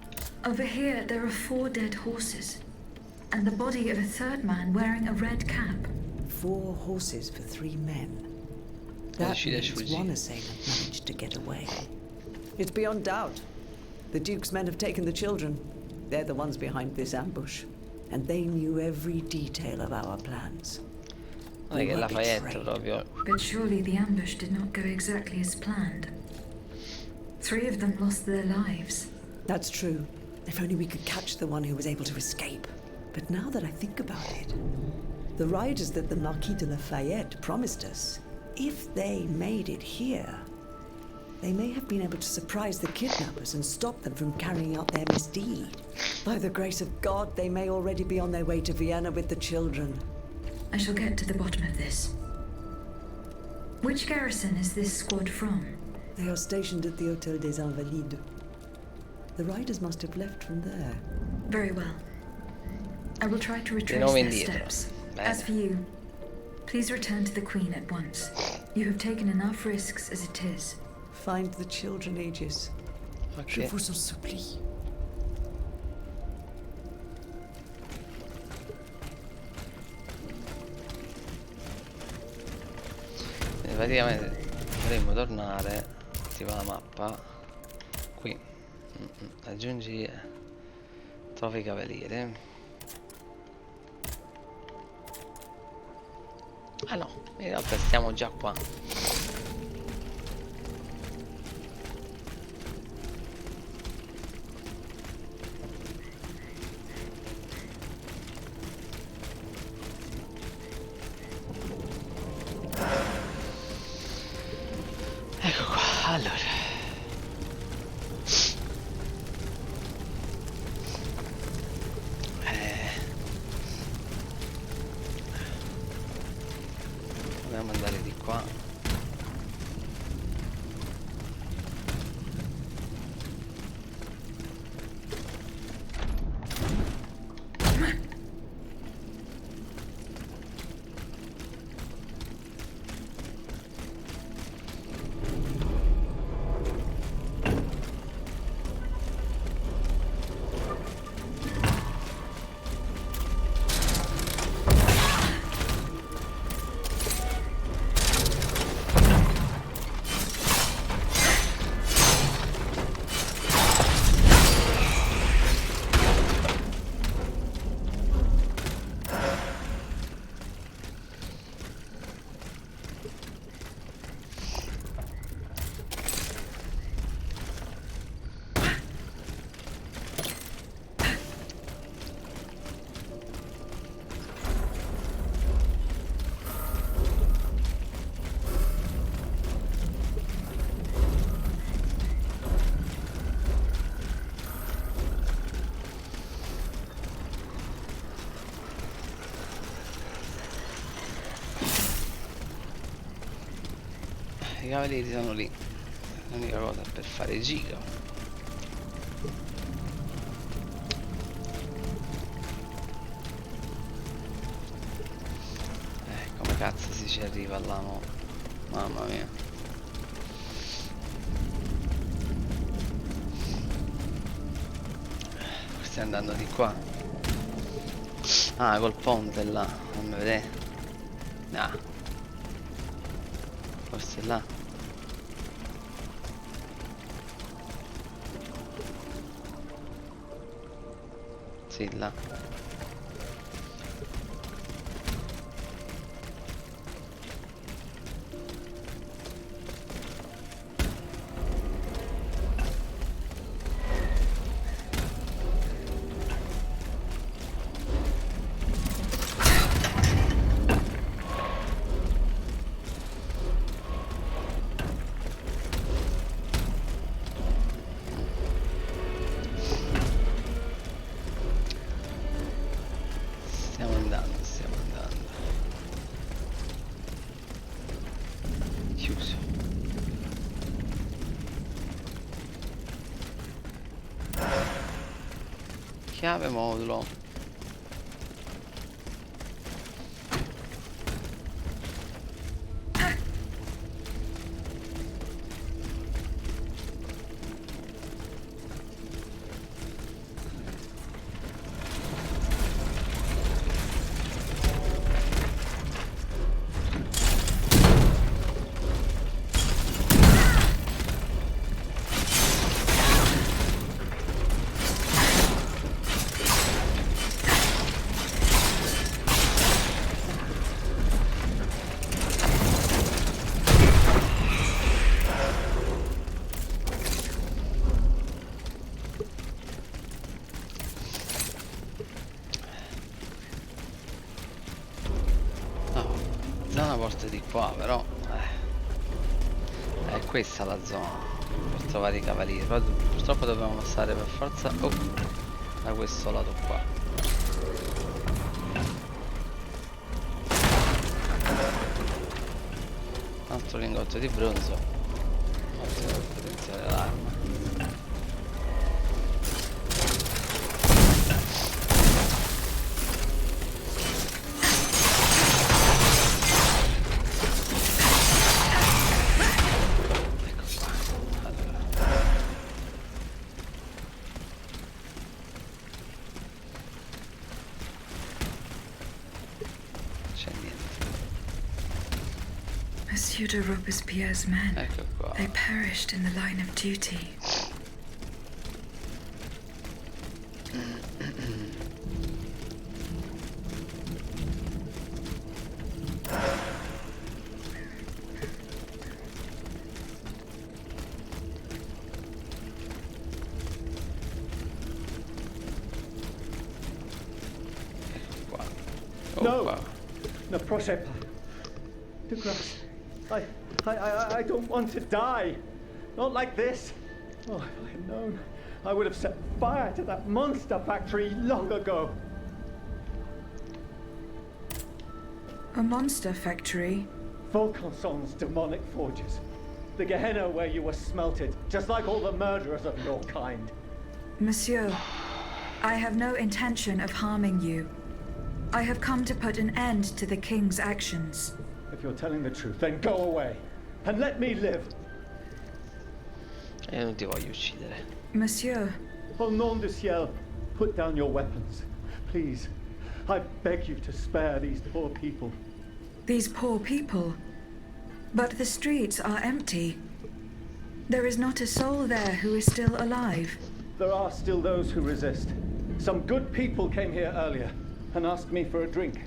Over here, there are 4 dead horses, and the body of a 3rd man wearing a red cap. 4 horses for 3 men. That means one assailant managed to get away. It's beyond doubt. The Duke's men have taken the children. They're the ones behind this ambush. And they knew every detail of our plans. Non è che Lafayette proprio. But surely the ambush did not go exactly as planned. 3 of them lost their lives. That's true. If only we could catch the one who was able to escape. But now that I think about it, the riders that the Marquis de Lafayette promised us, if they made it here, they may have been able to surprise the kidnappers and stop them from carrying out their misdeed. By the grace of God, they may already be on their way to Vienna with the children. I shall get to the bottom of this. Which garrison is this squad from? They are stationed at the Hôtel des Invalides. The riders must have left from there. Very well. I will try to retrace their steps. As for you, please return to the Queen at once. You have taken enough risks as it is. Find the children, Aegis. Okay. Je vous en supplie. Praticamente dovremmo tornare. Attiva la mappa. Qui. Aggiungi trofei cavaliere. Ah no, in realtà stiamo già qua. Allora. Dobbiamo andare di qua. I cavalieri sono lì. L'unica cosa per fare giro. Come cazzo si ci arriva là, mo? Mamma mia. Stai andando di qua. Ah, col ponte là. Fammi vedere. Ah. Forse là. Sì, là. Stiamo andando. Chiuso. Chiave modulo. Zona porta di qua, però è questa la zona per trovare i cavalieri. Però purtroppo dobbiamo passare per forza da questo lato qua. Un altro lingotto di bronzo. Ottimo per potenziare l'arma. Monsieur de Robespierre's men. Ecco qua. They perished in the line of duty. Ecco qua. Oh, No. qua. No, proszę. De grâce. I don't want to die. Not like this. Oh, if I had known, I would have set fire to that monster factory long ago. A monster factory? Volcanson's demonic forges. The Gehenna where you were smelted, just like all the murderers of your kind. Monsieur, I have no intention of harming you. I have come to put an end to the king's actions. If you're telling the truth, then go away. And let me live. E non ti voglio uccidere. Monsieur. Au nom du ciel, put down your weapons. Please. I beg you to spare these poor people. These poor people? But the streets are empty. There is not a soul there who is still alive. There are still those who resist. Some good people came here earlier and asked me for a drink.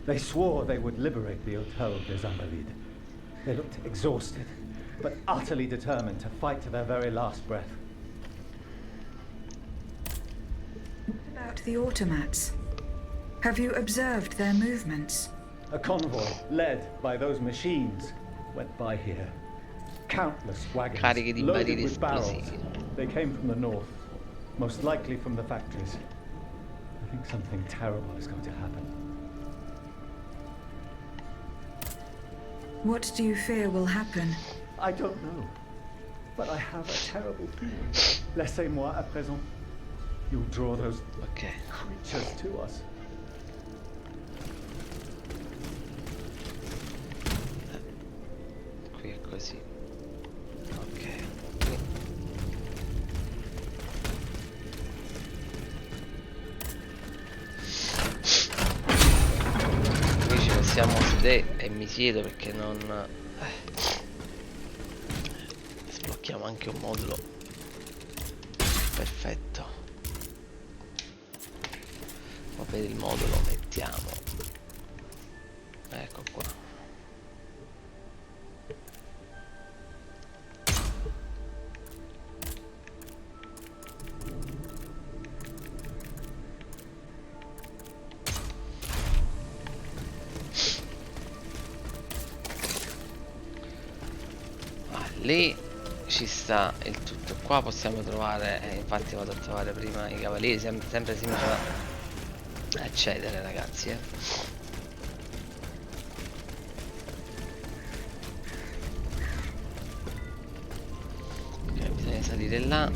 They swore they would liberate the Hôtel des Invalides. They looked exhausted, but utterly determined to fight to their very last breath. What about the automats? Have you observed their movements? A convoy, led by those machines, went by here. Countless wagons, Cariche di loaded barili with barrels. esplosivi. They came from the north, most likely from the factories. I think something terrible is going to happen. What do you fear will happen? I don't know, but I have a terrible feeling. Laissez-moi à présent. You'll draw those creatures to us. Qui è così. Ok. Qui ci possiamo sedere e mi siedo perché non... Sblocchiamo anche un modulo. Perfetto. Ma per il modulo mettiamo. Ecco qua. Lì ci sta il tutto. Qua possiamo trovare, infatti vado a trovare prima i cavalieri, sempre si fa accedere, ragazzi, Ok, bisogna salire là.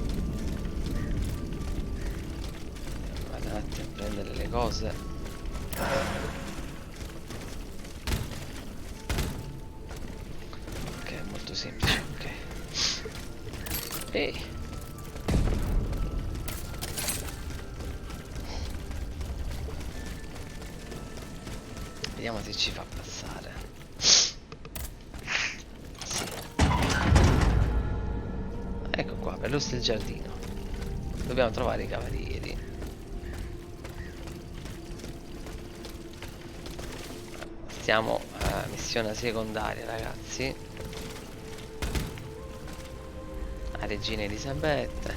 Vado un attimo a prendere le cose. Ok, molto semplice, ok. Ehi. Vediamo se ci fa passare. Sì. Ecco qua, perlustrato il giardino. Dobbiamo trovare i cavalieri. Stiamo a missione secondaria, ragazzi. A Regina Elisabetta.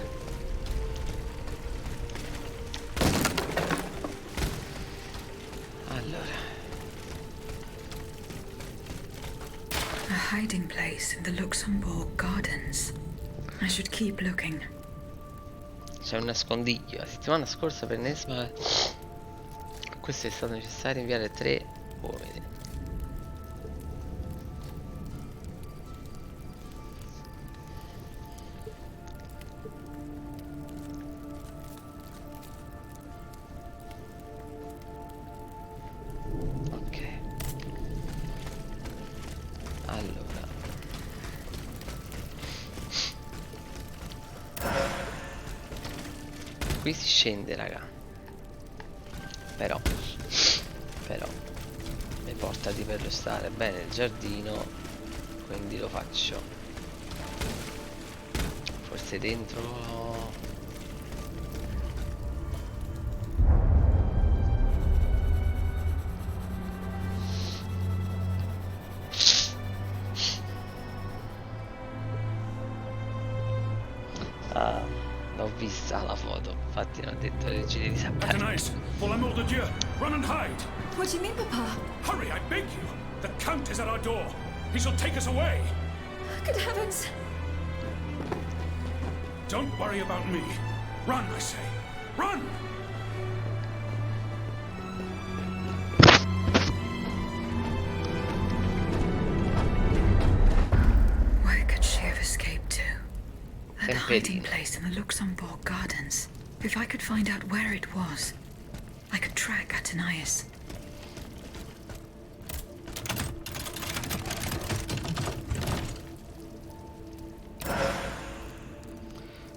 Allora. A hiding place in the Luxembourg Gardens. I should keep looking. C'è un nascondiglio. La settimana scorsa per Nesma questo è stato necessario inviare 3 uomini. Ok. Allora. Qui si scende, raga. Però mi porta di perlustrare bene il giardino, quindi lo faccio. Forse dentro. Ah, l'ho vista la foto, infatti non ho detto Regina Elisabetta. Athanase, pour l'amour de Dieu, run and hide! What do you mean, Papa? Hurry, I beg you! The Count is at our door. He shall take us away! Good heavens! Don't worry about me. Run, I say. Run! Where could she have escaped to? At the hiding Temperino. place in the Luxembourg Gardens. If I could find out where it was, I could track Athenais.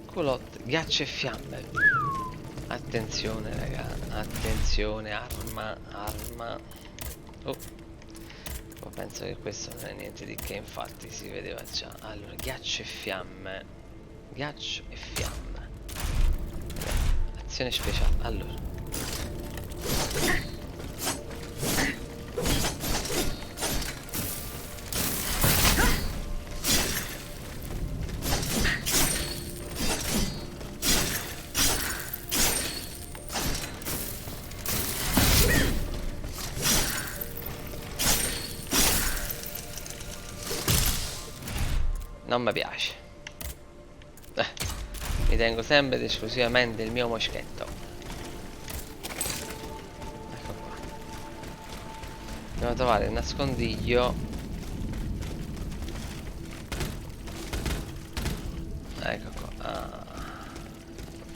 Culotte, ghiaccio e fiamme. Attenzione raga, attenzione, arma. Oh, penso che questo non è niente di che, infatti si vedeva già. Allora, ghiaccio e fiamme. Ghiaccio e fiamme. Azione speciale, allora. Non mi piace. Mi tengo sempre ed esclusivamente il mio moschetto. Ecco qua. Dobbiamo trovare il nascondiglio. Ecco qua. Ah,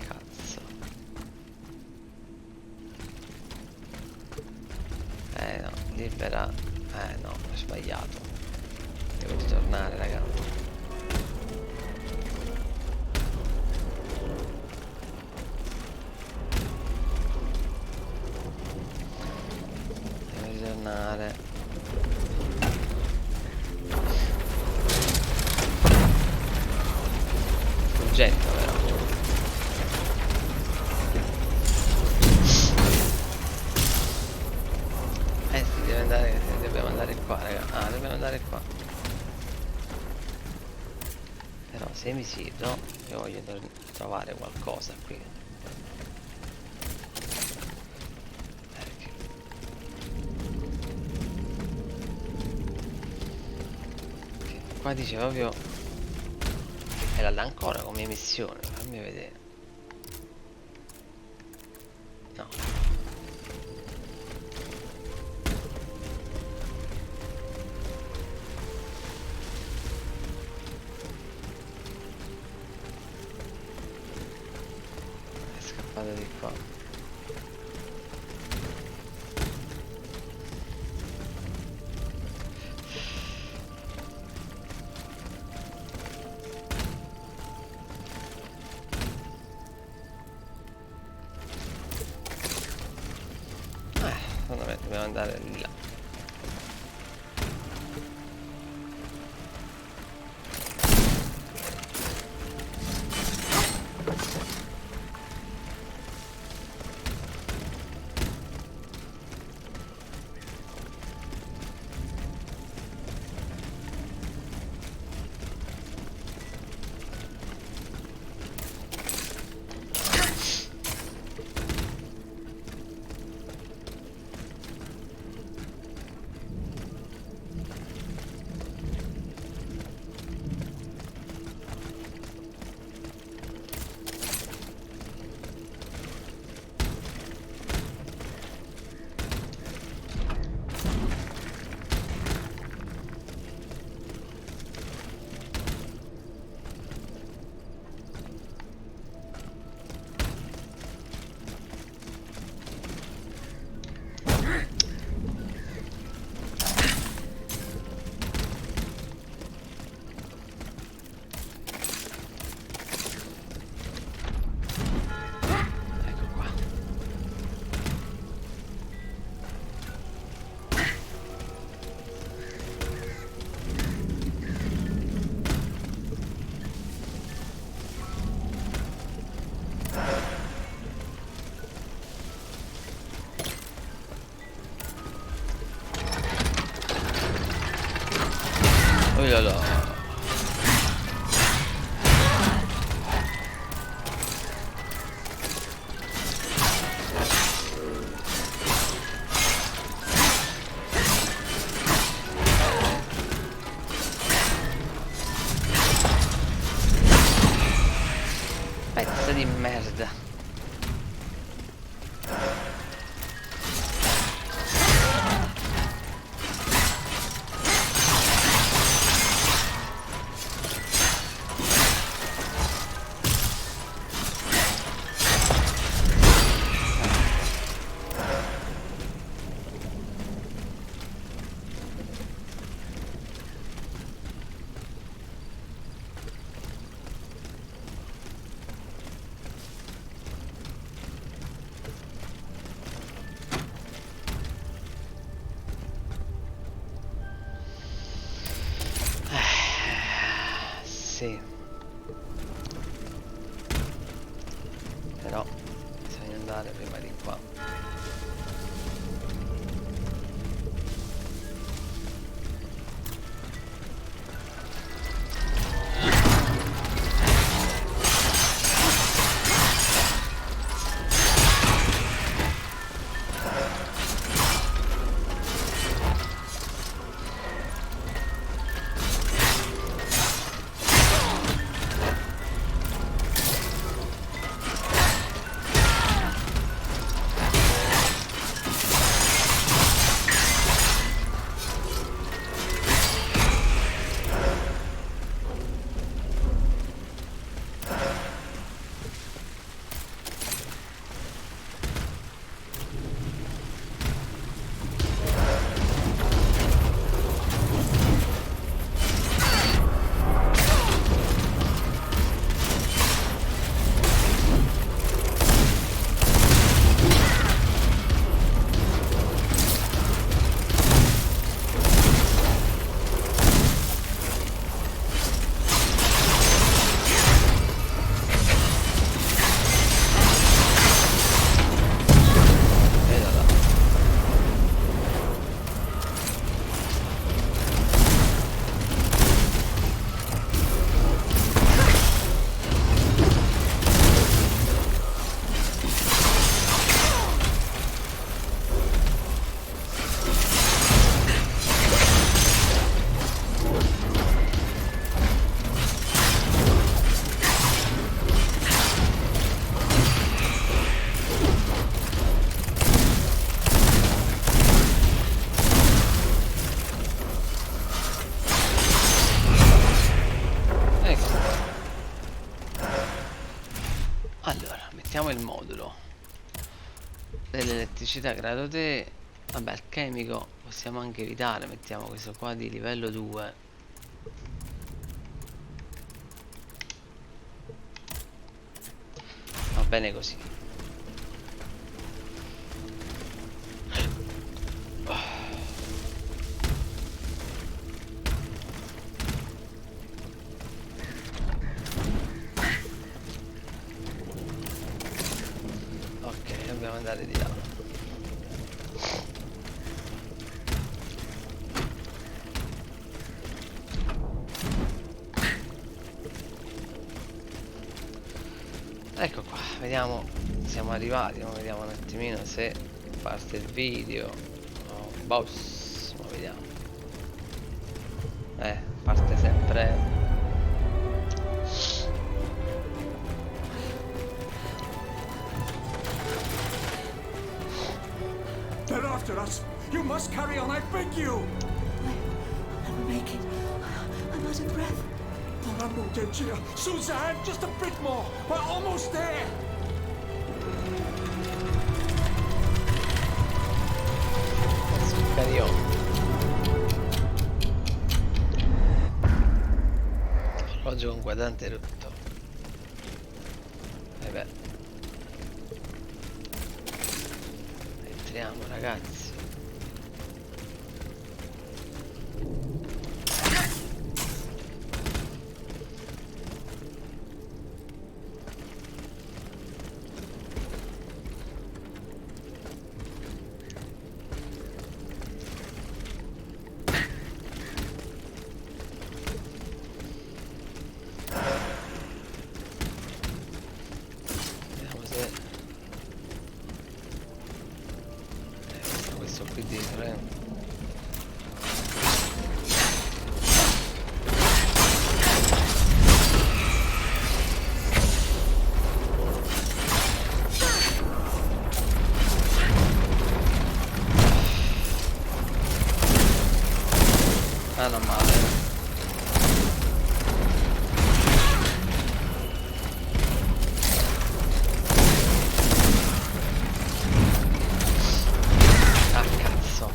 cazzo. No, libera. No, ho sbagliato. Devo ritornare, raga. Fuggendo però. Si deve andare. Dobbiamo andare qua, raga. Ah, dobbiamo andare qua. Però se mi siedo, io voglio trovare qualcosa qui. Qua dice proprio è la ancora come missione, fammi vedere. No. È scappato di qua. Dobbiamo andare di là. Oh là là. di merda. Sì. Però bisogna andare prima di qua. Allora, mettiamo il modulo dell'elettricità grado 3. Vabbè, il chimico possiamo anche evitare. Mettiamo questo qua di livello 2. Va bene così. Ok, dobbiamo andare di là. Ecco qua, vediamo, siamo arrivati, ma vediamo un attimino se parte il video. Oh, boss, ma vediamo. Parte sempre. They're after us. You must carry on, I beg you. I'm making. I'm out of breath. Rambo Dencia. Suzanne, just a bit more. We're almost there. Orologio con quadrante rotto. Beh. Entriamo ragazzi. Ah, non male. Ah, cazzo.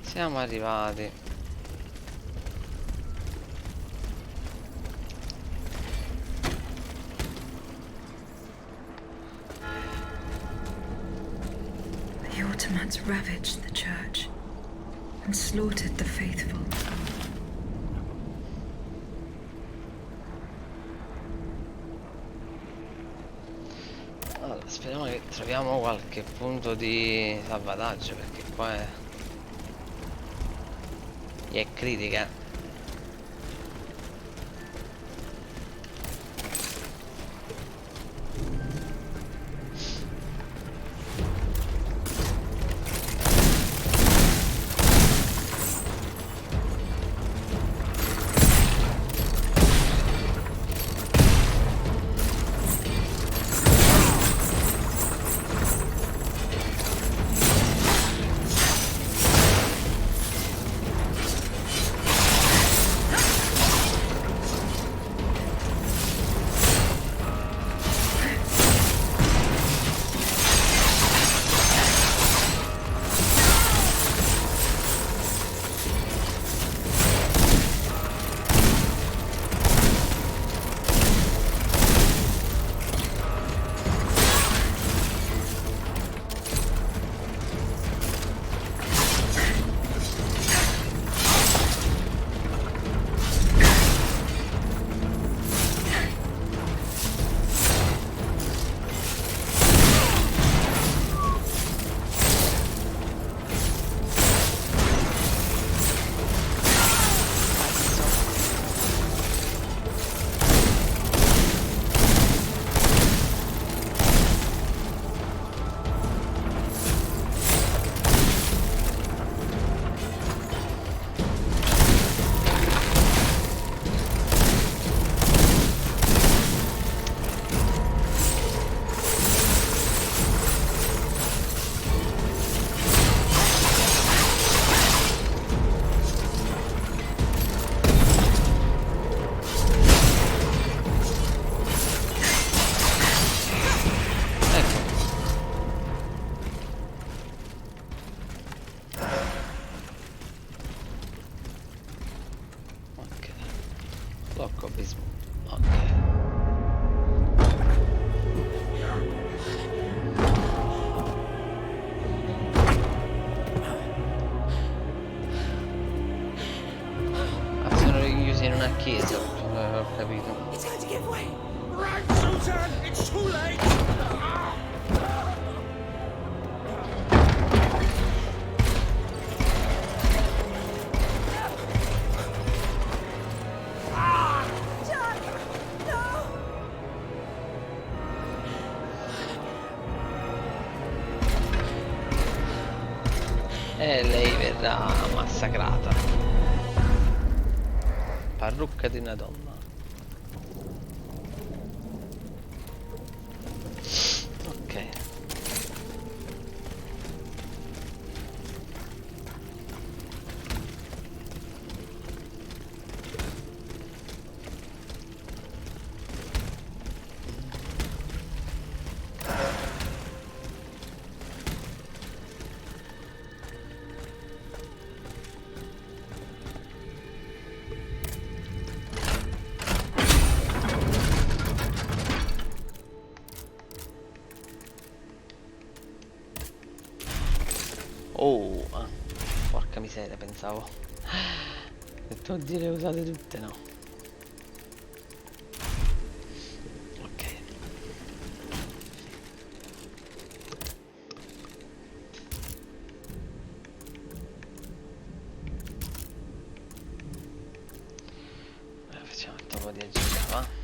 Siamo arrivati. The Ottomans ravaged the church and slaughtered the faithful. Allora, speriamo che troviamo qualche punto di salvataggio, perché qua è critica. Blocco bismo. Ok. Ah, sono rinchiusi in una chiesa, ho capito. It's going to give way. Right, Sultan, it's too late. E lei verrà massacrata. Parrucca di una donna. Ok. Oh, porca miseria, pensavo. Detto, oddio, le ho usate tutte, no. Ok. Facciamo un po' di agilità, va?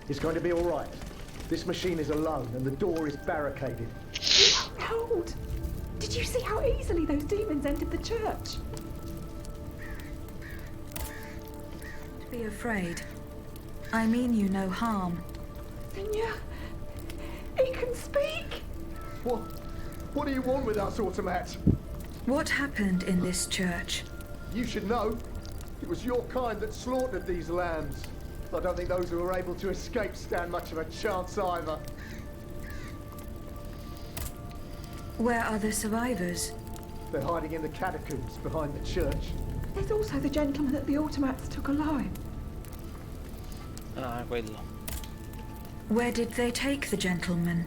It's going to be all right. This machine is alone and the door is barricaded. Hold! Did you see how easily those demons entered the church? Don't be afraid. I mean you no harm. Seigneur, he can speak! What do you want with us, Automat? What happened in this church? You should know. It was your kind that slaughtered these lambs. I don't think those who were able to escape stand much of a chance either. Where are the survivors? They're hiding in the catacombs behind the church. There's also the gentleman that the automats took alive. Ah, quello. Where did they take the gentleman?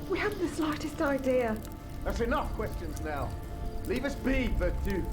We haven't the slightest idea. That's enough questions now. Leave us be, Vertu.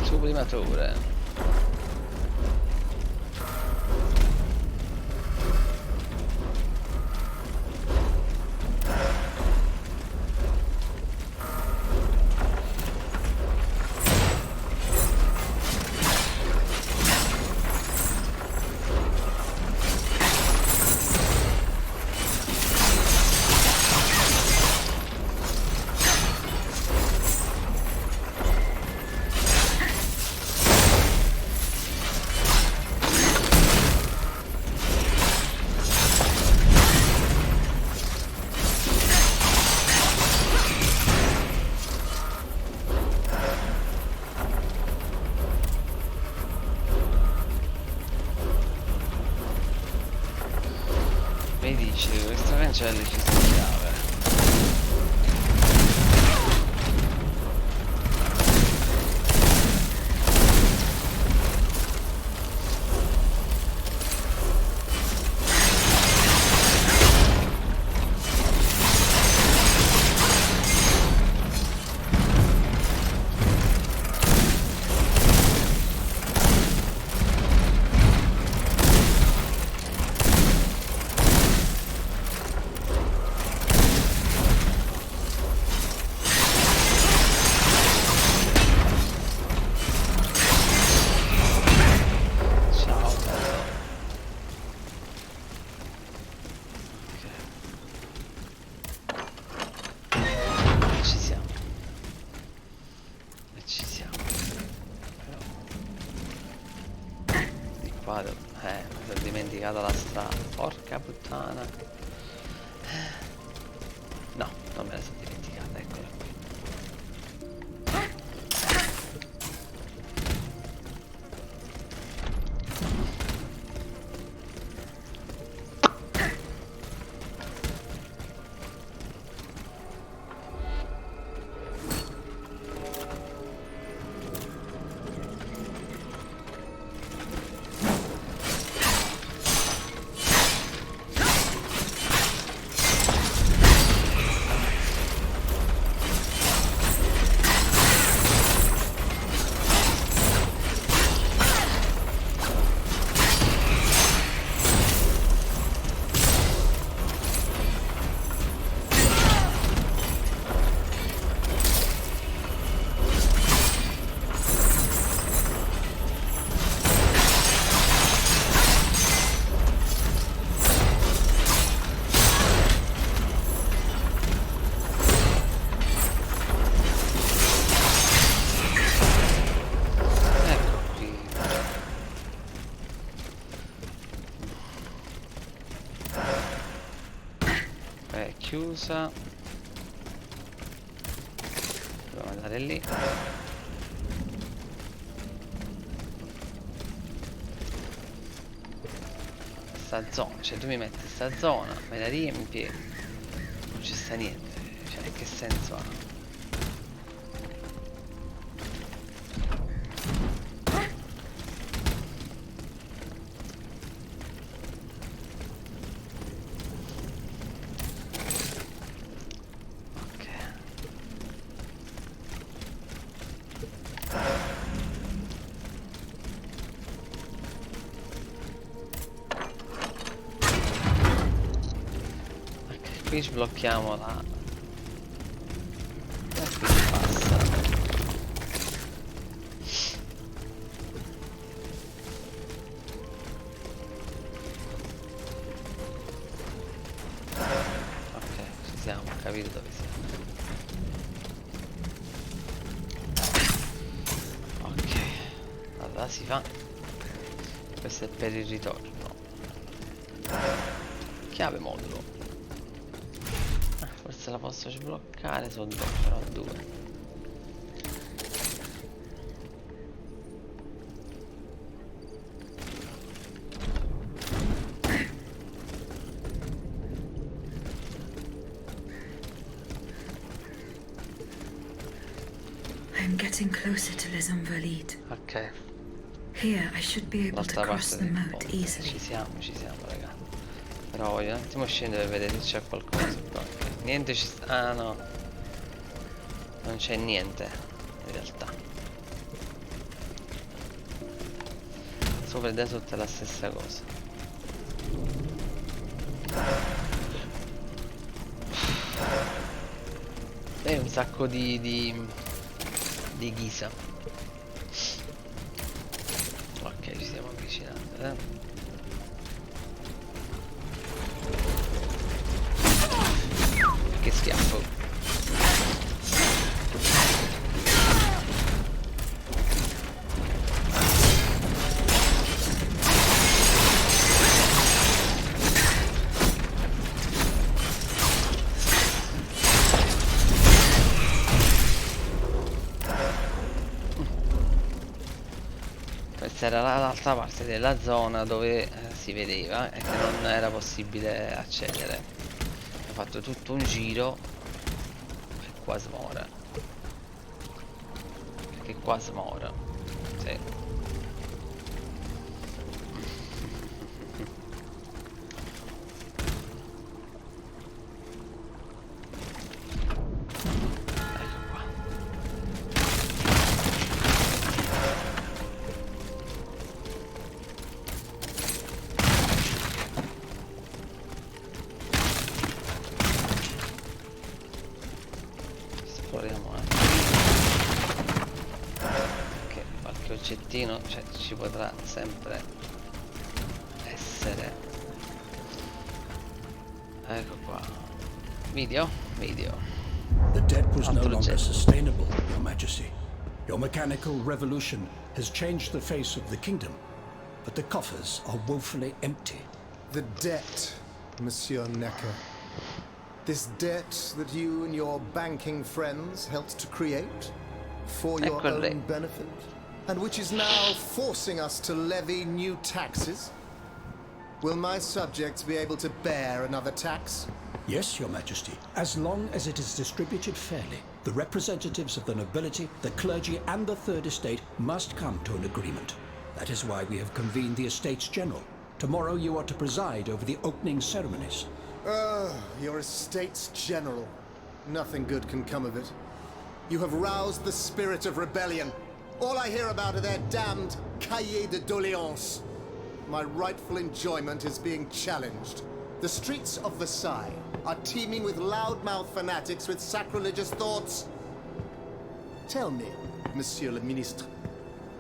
Sublimatore. Mi dici, questo cancello ci sta chiave. Qua mi sono dimenticato la strada. Porca puttana. No, non me la sono dimenticata, eccola qui. Chiusa. Dobbiamo andare lì. Sta zona, cioè tu mi metti sta zona, me la riempi, non ci sta niente, cioè che senso ha? Qui sblocchiamo la... E qui si passa. Ok, ci siamo, ho capito dove siamo. Ok, allora si fa. Questo è per il ritorno. Chiave modulo. Forse la posso sbloccare, sono due, però due. I'm getting closer to Les Invalides. Ok. Here I should be able to cross the moat easily. Ci siamo, raga. Però voglio un attimo scendere per vedere se c'è qualcosa qua. Niente ci sta. Ah no. Non c'è niente in realtà. Sopra e da sotto è la stessa cosa. E un sacco di ghisa. Ok, ci stiamo avvicinando, Che schiaffo. Questa era l'altra parte della zona dove si vedeva e che non era possibile accedere. Ho fatto tutto un giro e qua smora. Perché qua smora. Sì. Oggettino, cioè ci potrà sempre essere. Ecco qua. Video. The debt was no longer sustainable, Your Majesty. Your mechanical revolution has changed the face of the kingdom. but the coffers are woefully empty. The debt, Monsieur Necker. This debt that you and your banking friends helped to create for your own benefit, and which is now forcing us to levy new taxes. Will my subjects be able to bear another tax? Yes, Your Majesty, as long as it is distributed fairly. The representatives of the nobility, the clergy, and the Third Estate must come to an agreement. That is why we have convened the Estates General. Tomorrow you are to preside over the opening ceremonies. Your Estates General. Nothing good can come of it. You have roused the spirit of rebellion. All I hear about are their damned cahiers de doléances. My rightful enjoyment is being challenged. The streets of Versailles are teeming with loudmouth fanatics with sacrilegious thoughts. Tell me, Monsieur le Ministre,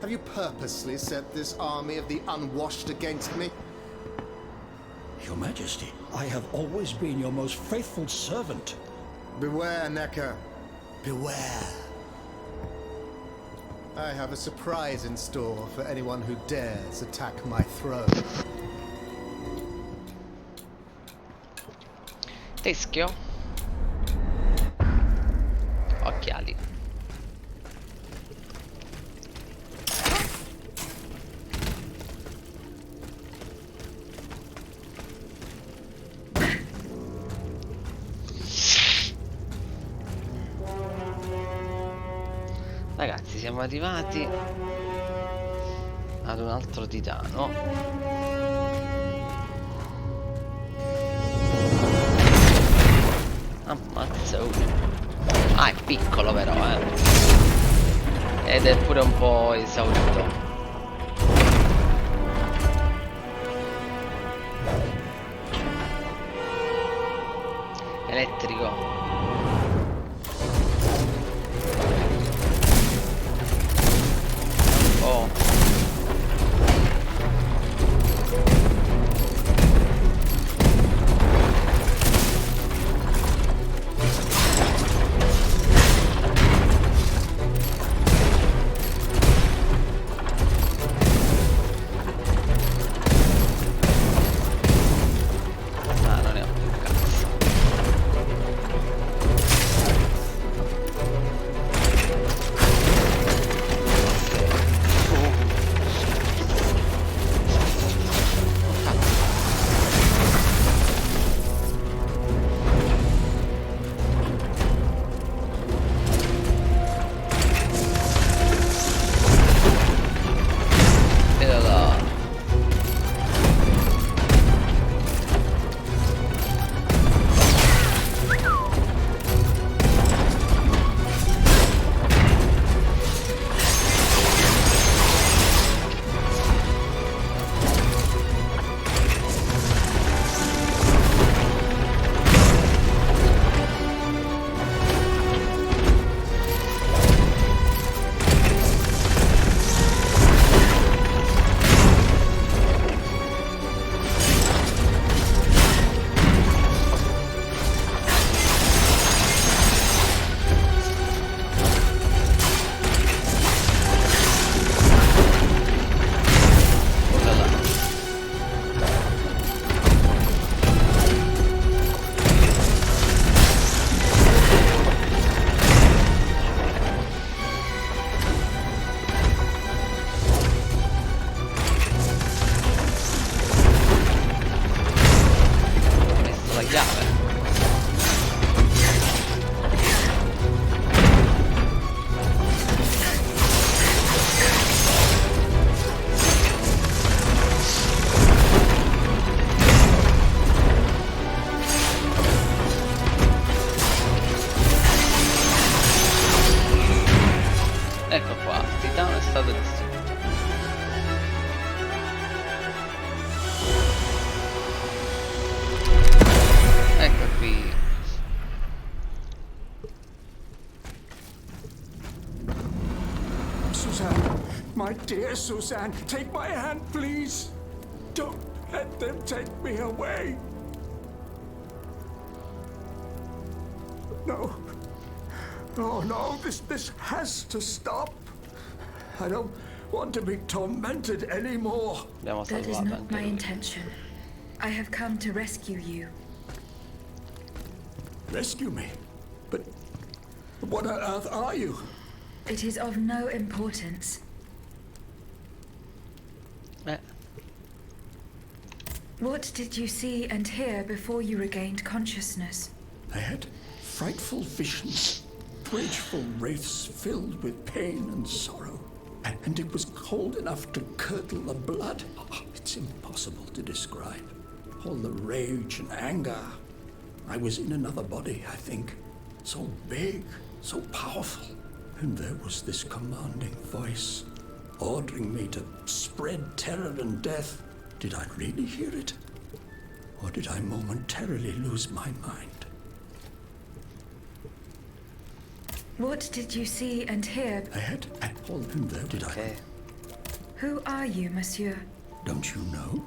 have you purposely set this army of the unwashed against me? Your Majesty, I have always been your most faithful servant. Beware, Necker. Beware. I have a surprise in store for anyone who dares attack my throne. Teschio. Occhiali. Ragazzi, siamo arrivati ad un altro titano. Ammazza uno. Ah, è piccolo però, ed è pure un po' esaurito. Elettrico. Oh. My dear Suzanne, take my hand, please. Don't let them take me away. No. Oh, no, this has to stop. I don't want to be tormented anymore. That is not my intention. I have come to rescue you. Rescue me? But what on earth are you? It is of no importance. What did you see and hear before you regained consciousness? I had frightful visions, rageful wraiths filled with pain and sorrow. And it was cold enough to curdle the blood. Oh, it's impossible to describe. All the rage and anger. I was in another body, I think. So big, so powerful. And there was this commanding voice, ordering me to spread terror and death. Did I really hear it? Or did I momentarily lose my mind? What did you see and hear? I had all in there, did I? Who are you, monsieur? Don't you know?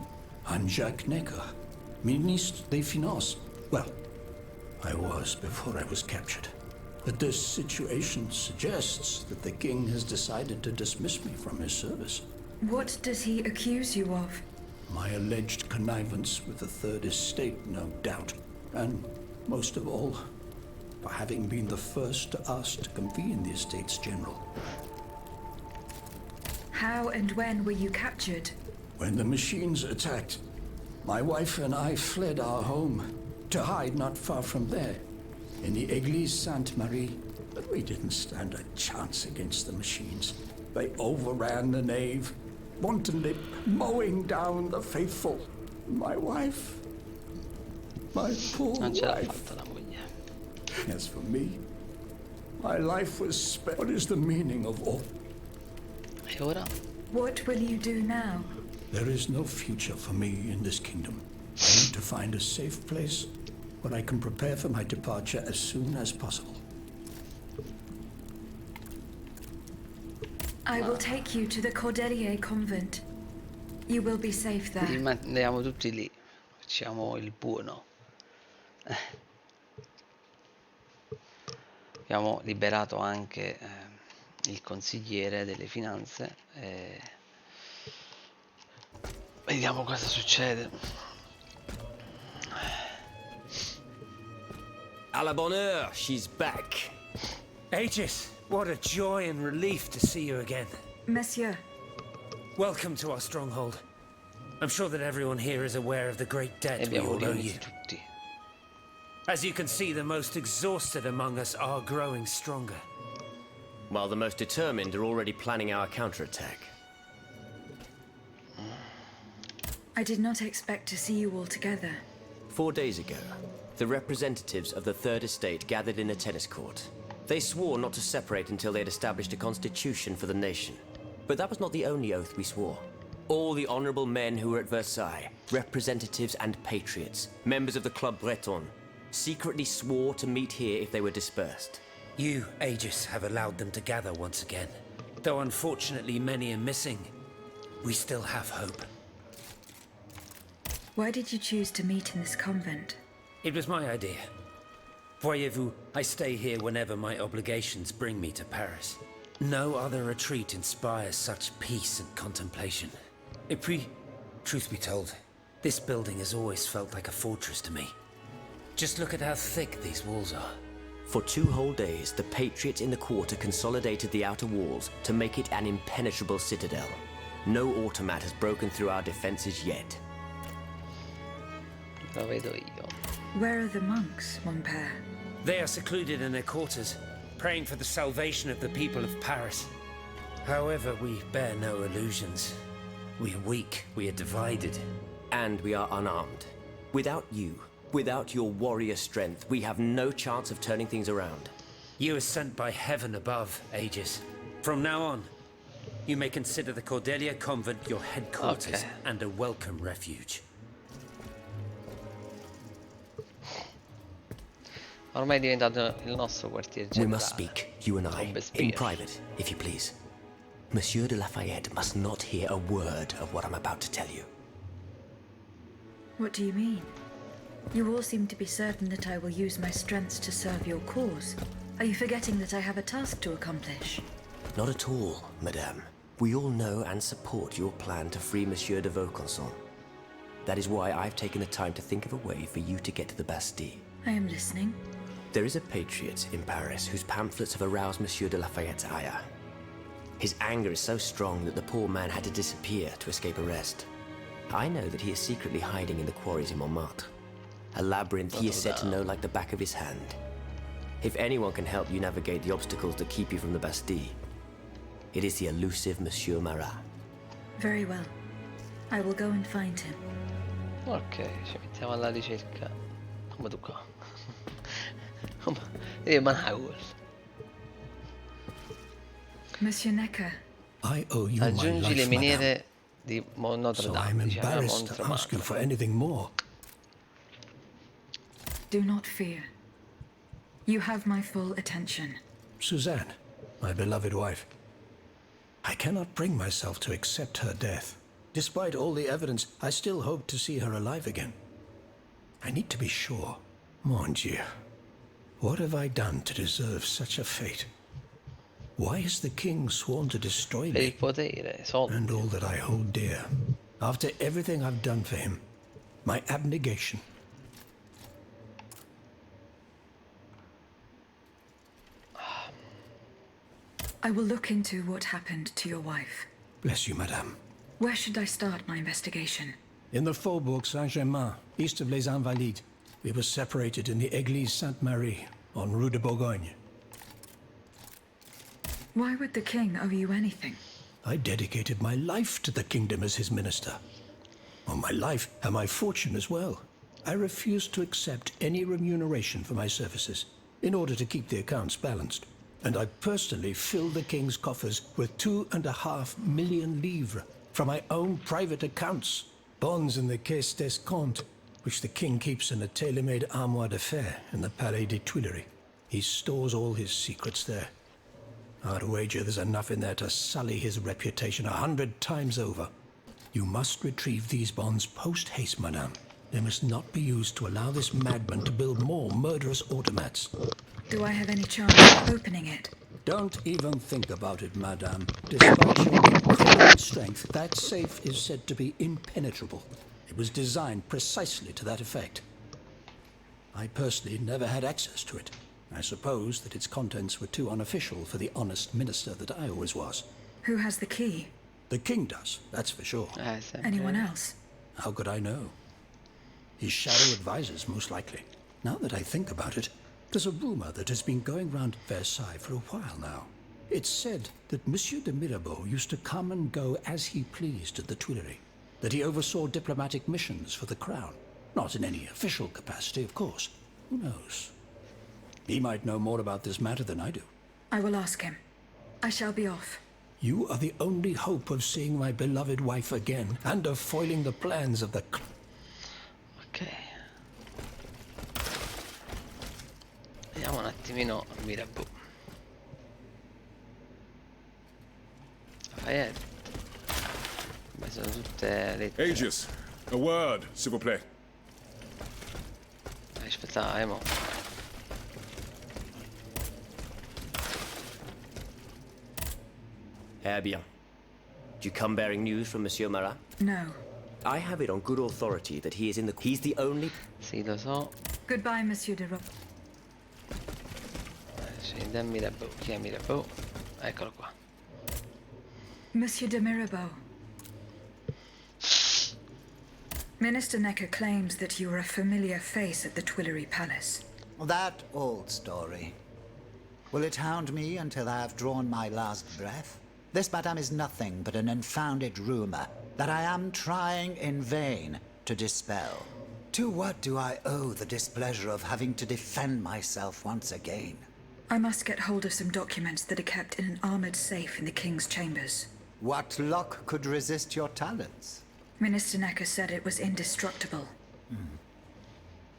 I'm Jacques Necker, Ministre des Finances. Well, I was before I was captured. But this situation suggests that the king has decided to dismiss me from his service. What does he accuse you of? My alleged connivance with the Third Estate, no doubt. And most of all, for having been the first to ask to convene the Estates General. How and when were you captured? When the machines attacked, my wife and I fled our home to hide not far from there, in the Église Sainte-Marie. But we didn't stand a chance against the machines. They overran the nave, wantonly mowing down the faithful. My wife, my poor wife. As for me, my life was spent. What is the meaning of all? What will you do now? There is no future for me in this kingdom. I need to find a safe place where I can prepare for my departure as soon as possible. I will take you to the Cordelier convent. You will be safe there. Li mandiamo tutti lì. Facciamo il buono. Abbiamo liberato anche il consigliere delle finanze. Vediamo cosa succede. À la bonne heure, she's back. Aegis, what a joy and relief to see you again. Monsieur. Welcome to our stronghold. I'm sure that everyone here is aware of the great debt we all owe you. As you can see, the most exhausted among us are growing stronger. While the most determined are already planning our counterattack. I did not expect to see you all together. 4 days ago, the representatives of the Third Estate gathered in a tennis court. They swore not to separate until they had established a constitution for the nation. But that was not the only oath we swore. All the honorable men who were at Versailles, representatives and patriots, members of the Club Breton, secretly swore to meet here if they were dispersed. You, Aegis, have allowed them to gather once again. Though unfortunately many are missing, we still have hope. Why did you choose to meet in this convent? It was my idea. Voyez-vous, I stay here whenever my obligations bring me to Paris. No other retreat inspires such peace and contemplation. Et puis, truth be told, this building has always felt like a fortress to me. Just look at how thick these walls are. For 2 whole days, the patriots in the quarter consolidated the outer walls to make it an impenetrable citadel. No automat has broken through our defenses yet. Lo vedo io. Where are the monks, mon père? They are secluded in their quarters, praying for the salvation of the people of Paris. However, we bear no illusions. We are weak, we are divided. And we are unarmed. Without you, without your warrior strength, we have no chance of turning things around. You are sent by heaven above, Aegis. From now on, you may consider the Cordelia Convent your headquarters and a welcome refuge. Ormai è diventato il nostro quartier generale. We must speak, you and I, in private, if you please. Monsieur de Lafayette must not hear a word of what I'm about to tell you. What do you mean? You all seem to be certain that I will use my strengths to serve your cause. Are you forgetting that I have a task to accomplish? Not at all, madame. We all know and support your plan to free Monsieur de Vaucanson. That is why I've taken the time to think of a way for you to get to the Bastille. I am listening. There is a patriot in Paris whose pamphlets have aroused Monsieur de Lafayette's ire. His anger is so strong that the poor man had to disappear to escape arrest. I know that he is secretly hiding in the quarries in Montmartre. A labyrinth he is said to know like the back of his hand. If anyone can help you navigate the obstacles that keep you from the Bastille, it is the elusive Monsieur Marat. Very well. I will go and find him. Ok, ci mettiamo alla ricerca. Come tu qua. Io ma Monsieur Necker. I owe you aggiungi my le life, miniere di Notre so Dame. I'm Diciamo embarrassed to ask you for anything more. Do not fear. You have my full attention. Suzanne, my beloved wife. I cannot bring myself to accept her death. Despite all the evidence, I still hope to see her alive again. I need to be sure. Mon Dieu. What have I done to deserve such a fate? Why is the king sworn to destroy Per il me potere, soldi. and all that I hold dear? After everything I've done for him, my abnegation. I will look into what happened to your wife. Bless you, madame. Where should I start my investigation? In the Faubourg Saint-Germain, east of Les Invalides, we were separated in the Église Sainte-Marie on Rue de Bourgogne. Why would the king owe you anything? I dedicated my life to the kingdom as his minister. Well, my life and my fortune as well. I refused to accept any remuneration for my services in order to keep the accounts balanced. And I personally filled the king's coffers with 2.5 million livres from my own private accounts. Bonds in the Caisse d'Escompte, which the king keeps in a tailor-made armoire de fer in the Palais des Tuileries. He stores all his secrets there. I'd wager there's enough in there to sully his reputation 100 times over. You must retrieve these bonds post-haste, madame. They must not be used to allow this madman to build more murderous automats. Do I have any chance of opening it? Don't even think about it, madame. Despite your incredible strength, that safe is said to be impenetrable. It was designed precisely to that effect. I personally never had access to it. I suppose that its contents were too unofficial for the honest minister that I always was. Who has the key? The king does, that's for sure. Anyone else? How could I know? His shadow advisors, most likely. Now that I think about it, there's a rumor that has been going round Versailles for a while now. It's said that Monsieur de Mirabeau used to come and go as he pleased at the Tuileries, that he oversaw diplomatic missions for the crown. Not in any official capacity, of course. Who knows? He might know more about this matter than I do. I will ask him. I shall be off. You are the only hope of seeing my beloved wife again, and of foiling the plans of the... Ok. Vediamo un attimino Mirabeau. Lafayette. Beh, sono tutte lettere. Aegis, a word, s'il vous plaît. Aspetta, mo. Eh bien. Do you come bearing news from Monsieur Marat? No. I have it on good authority that he is in the... He's the only... Sì, lo so. Goodbye, Monsieur de Rob. Scende a Mirabeau. Chi è Mirabeau? Eccolo qua. Monsieur de Mirabeau. Minister Necker claims that you are a familiar face at the Tuileries Palace. That old story. Will it hound me until I have drawn my last breath? This, madame, is nothing but an unfounded rumor that I am trying in vain to dispel. To what do I owe the displeasure of having to defend myself once again? I must get hold of some documents that are kept in an armored safe in the king's chambers. What lock could resist your talents? Minister Necker said it was indestructible.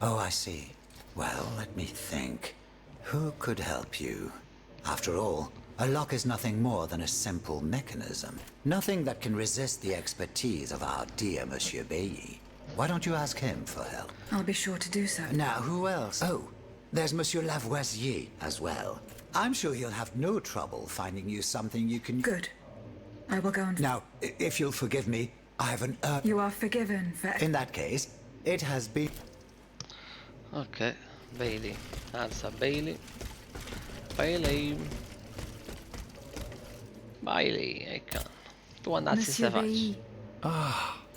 Oh, I see. Well, let me think. Who could help you? After all, a lock is nothing more than a simple mechanism. Nothing that can resist the expertise of our dear Monsieur Bailly. Why don't you ask him for help? I'll be sure to do so. Now, who else? Oh, there's Monsieur Lavoisier as well. I'm sure he'll have no trouble finding you something you can... Good. I will go and... Now, if you'll forgive me, I have an... You are forgiven for... In that case, it has been... Ok, Bailey. Alza Bailey. Bailey. Bailey, ecco. Tu andassi se faccia.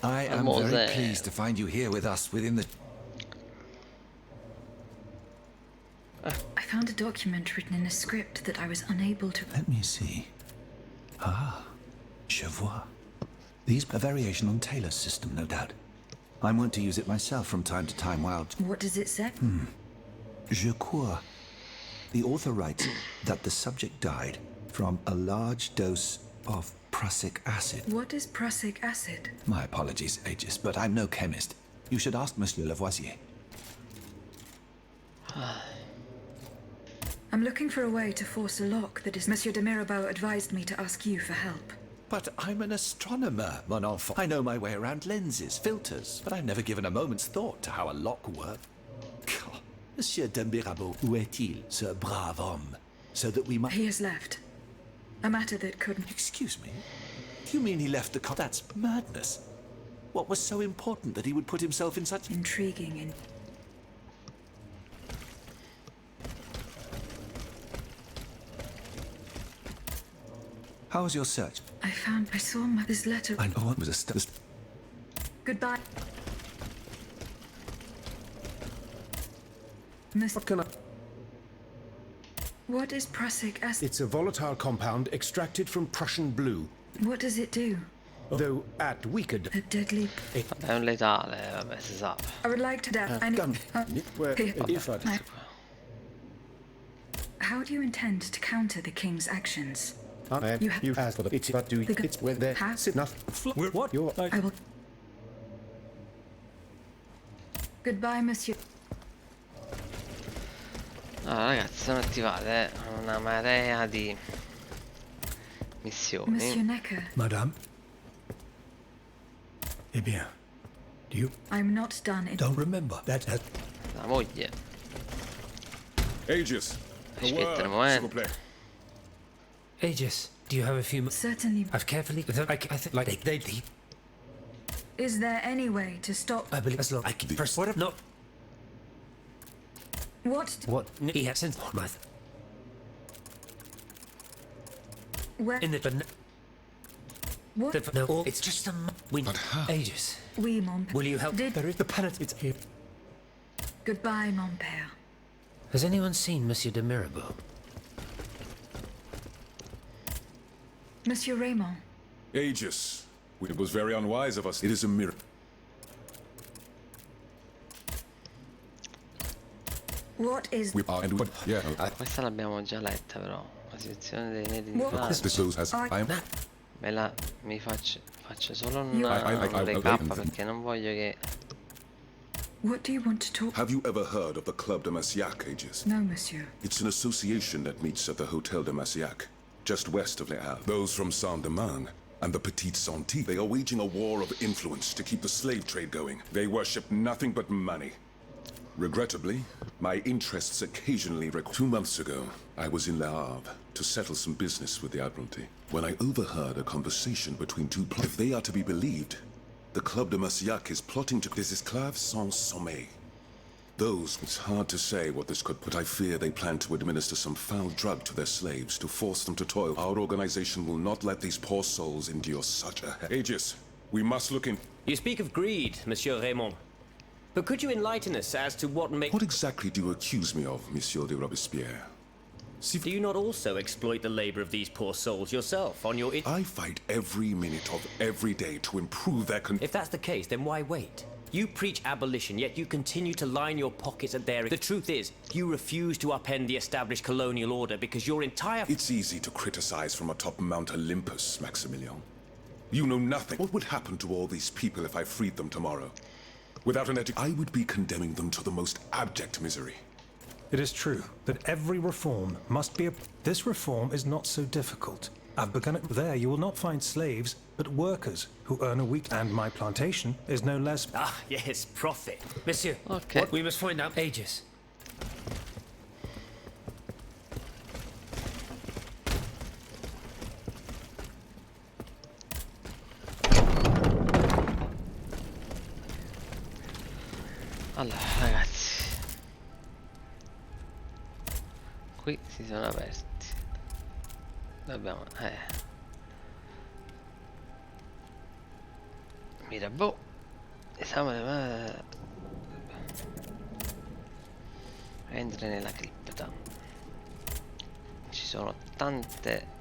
I am very pleased to find you here with us within the... I found a document written in a script that I was unable to... Let me see. Ah, je vois. These are a variation on Taylor's system, no doubt. I'm wont to use it myself from time to time while... What does it say? Je crois. The author writes that the subject died from a large dose of prussic acid. What is prussic acid? My apologies, Aegis, but I'm no chemist. You should ask Monsieur Lavoisier. I'm looking for a way to force a lock that is... Monsieur de Mirabeau advised me to ask you for help. But I'm an astronomer, mon enfant. I know my way around lenses, filters, but I've never given a moment's thought to how a lock works. Monsieur de Mirabeau, où est-il, ce brave homme? So that we might... He has left. A matter that couldn't... Excuse me? Do you mean he left the That's madness. What was so important that he would put himself in such... Intriguing and... How was your search? I saw mother's letter. I know it was a Goodbye. Miss... What can I... What is prussic acid? It's a volatile compound extracted from Prussian blue. What does it do? Though at weaker... A deadly... È un letale, vabbè, si sa. I would like to death. How do you intend to counter the king's actions? You asked for it, but do it's when there enough. What? I will... Goodbye, monsieur. Allora ragazzi, sono attivate una marea di missioni. Monsieur Necker. Madame? Eh bien, do you... I'm not done. Don't remember that has... La moglie. Aegis. Aspetta un momento. Aegis, do you have a few... Certainly. I've carefully... I think like they... Is there any way to stop... I believe as long... I can... First, what? No. What? What? He has since... My... Where? In the... What? No, it's just a... We... But how? Aegis. Oui, mon père. Will you help? There is the penalty. It's here. Goodbye, mon père. Has anyone seen Monsieur de Mirabeau? Monsieur Raymond. Aegis. It was very unwise of us. It is a miracle. What is... Questa l'abbiamo già letta però. La situazione dei neri di Francia. Mi faccio solo un recap perché non voglio che... What do you want to talk... Have you ever heard of the Club de Massiac, Aegis? No, monsieur. It's an association that meets at the Hotel de Massiac, just west of Le Havre. Those from Saint-Domingue and the Petite Santé, they are waging a war of influence to keep the slave trade going. They worship nothing but money. Regrettably, my interests occasionally 2 months ago, I was in Le Havre to settle some business with the Admiralty, when I overheard a conversation between two If they are to be believed, the Club de Massiac is plotting to... Des esclaves sans sommeil. Those... It's hard to say what this could... But I fear they plan to administer some foul drug to their slaves to force them to toil. Our organization will not let these poor souls endure such a... Aegis, we must look in... You speak of greed, Monsieur Raymond. But could you enlighten us as to what makes... What exactly do you accuse me of, Monsieur de Robespierre? Do you not also exploit the labor of these poor souls yourself on your... I fight every minute of every day to improve their If that's the case, then why wait? You preach abolition, yet you continue to line your pockets at their... The truth is, you refuse to upend the established colonial order because your entire... It's easy to criticize from atop Mount Olympus, Maximilian. You know nothing. What would happen to all these people if I freed them tomorrow? Without an I would be condemning them to the most abject misery. It is true that every reform must be This reform is not so difficult. I've begun it there. You will not find slaves, but workers who earn a week, and my plantation is no less... Ah, yes, profit. Monsieur, okay. What we must find out... Aegis. Allora ragazzi, qui si sono aperti. Dobbiamo Mirabeau. Entra nella cripta. Ci sono tante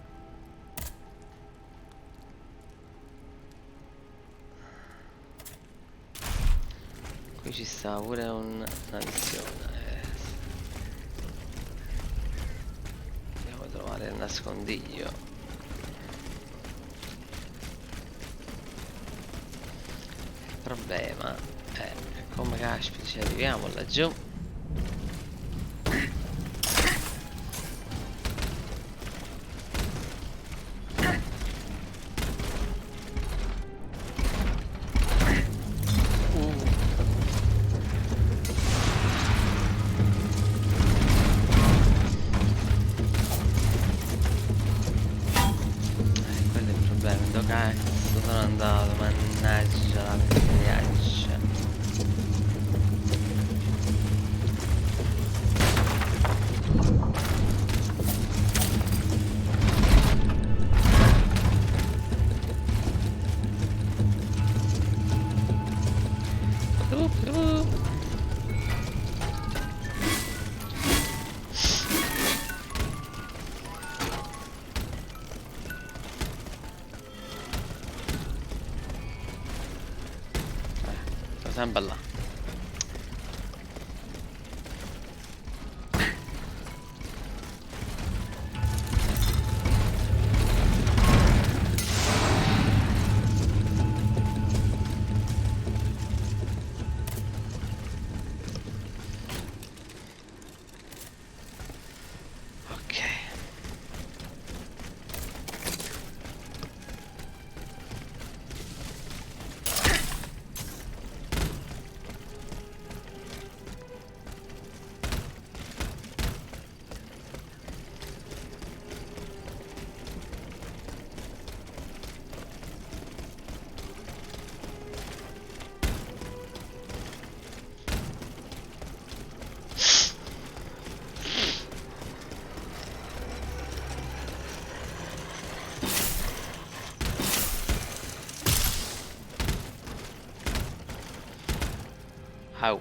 qui ci sta pure una missione. Dobbiamo trovare il nascondiglio. Il problema è come caspita ci arriviamo laggiù. Cazzo sono andato, mannaggia la pagliaccia. Sempre là. Au.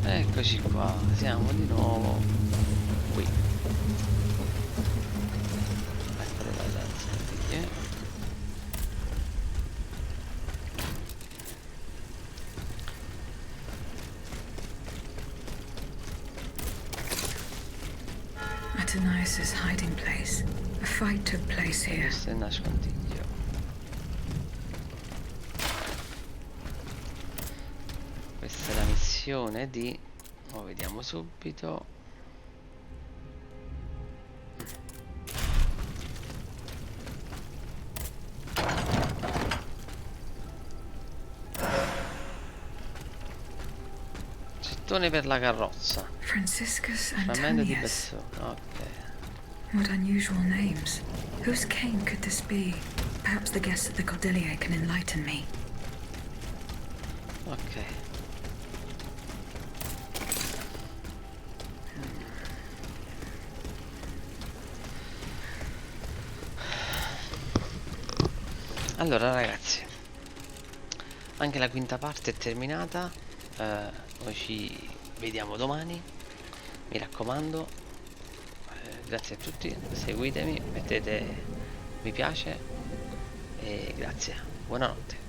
Eccoci qua, siamo di nuovo qui. Mettere la danza. Athenais' hiding place. A fight took place here. Questo è il nascondiglio. Questa è la missione di... Lo vediamo subito. Mattone per la carrozza. Franciscus Frammento di Antonius. persona. Ok. What unusual names. Whose cane could this be? Perhaps the guests at the Cordelier can enlighten me. Ok. Allora ragazzi, anche la quinta parte è terminata. Noi ci vediamo domani, mi raccomando. Grazie a tutti, seguitemi, mettete mi piace e grazie, buonanotte.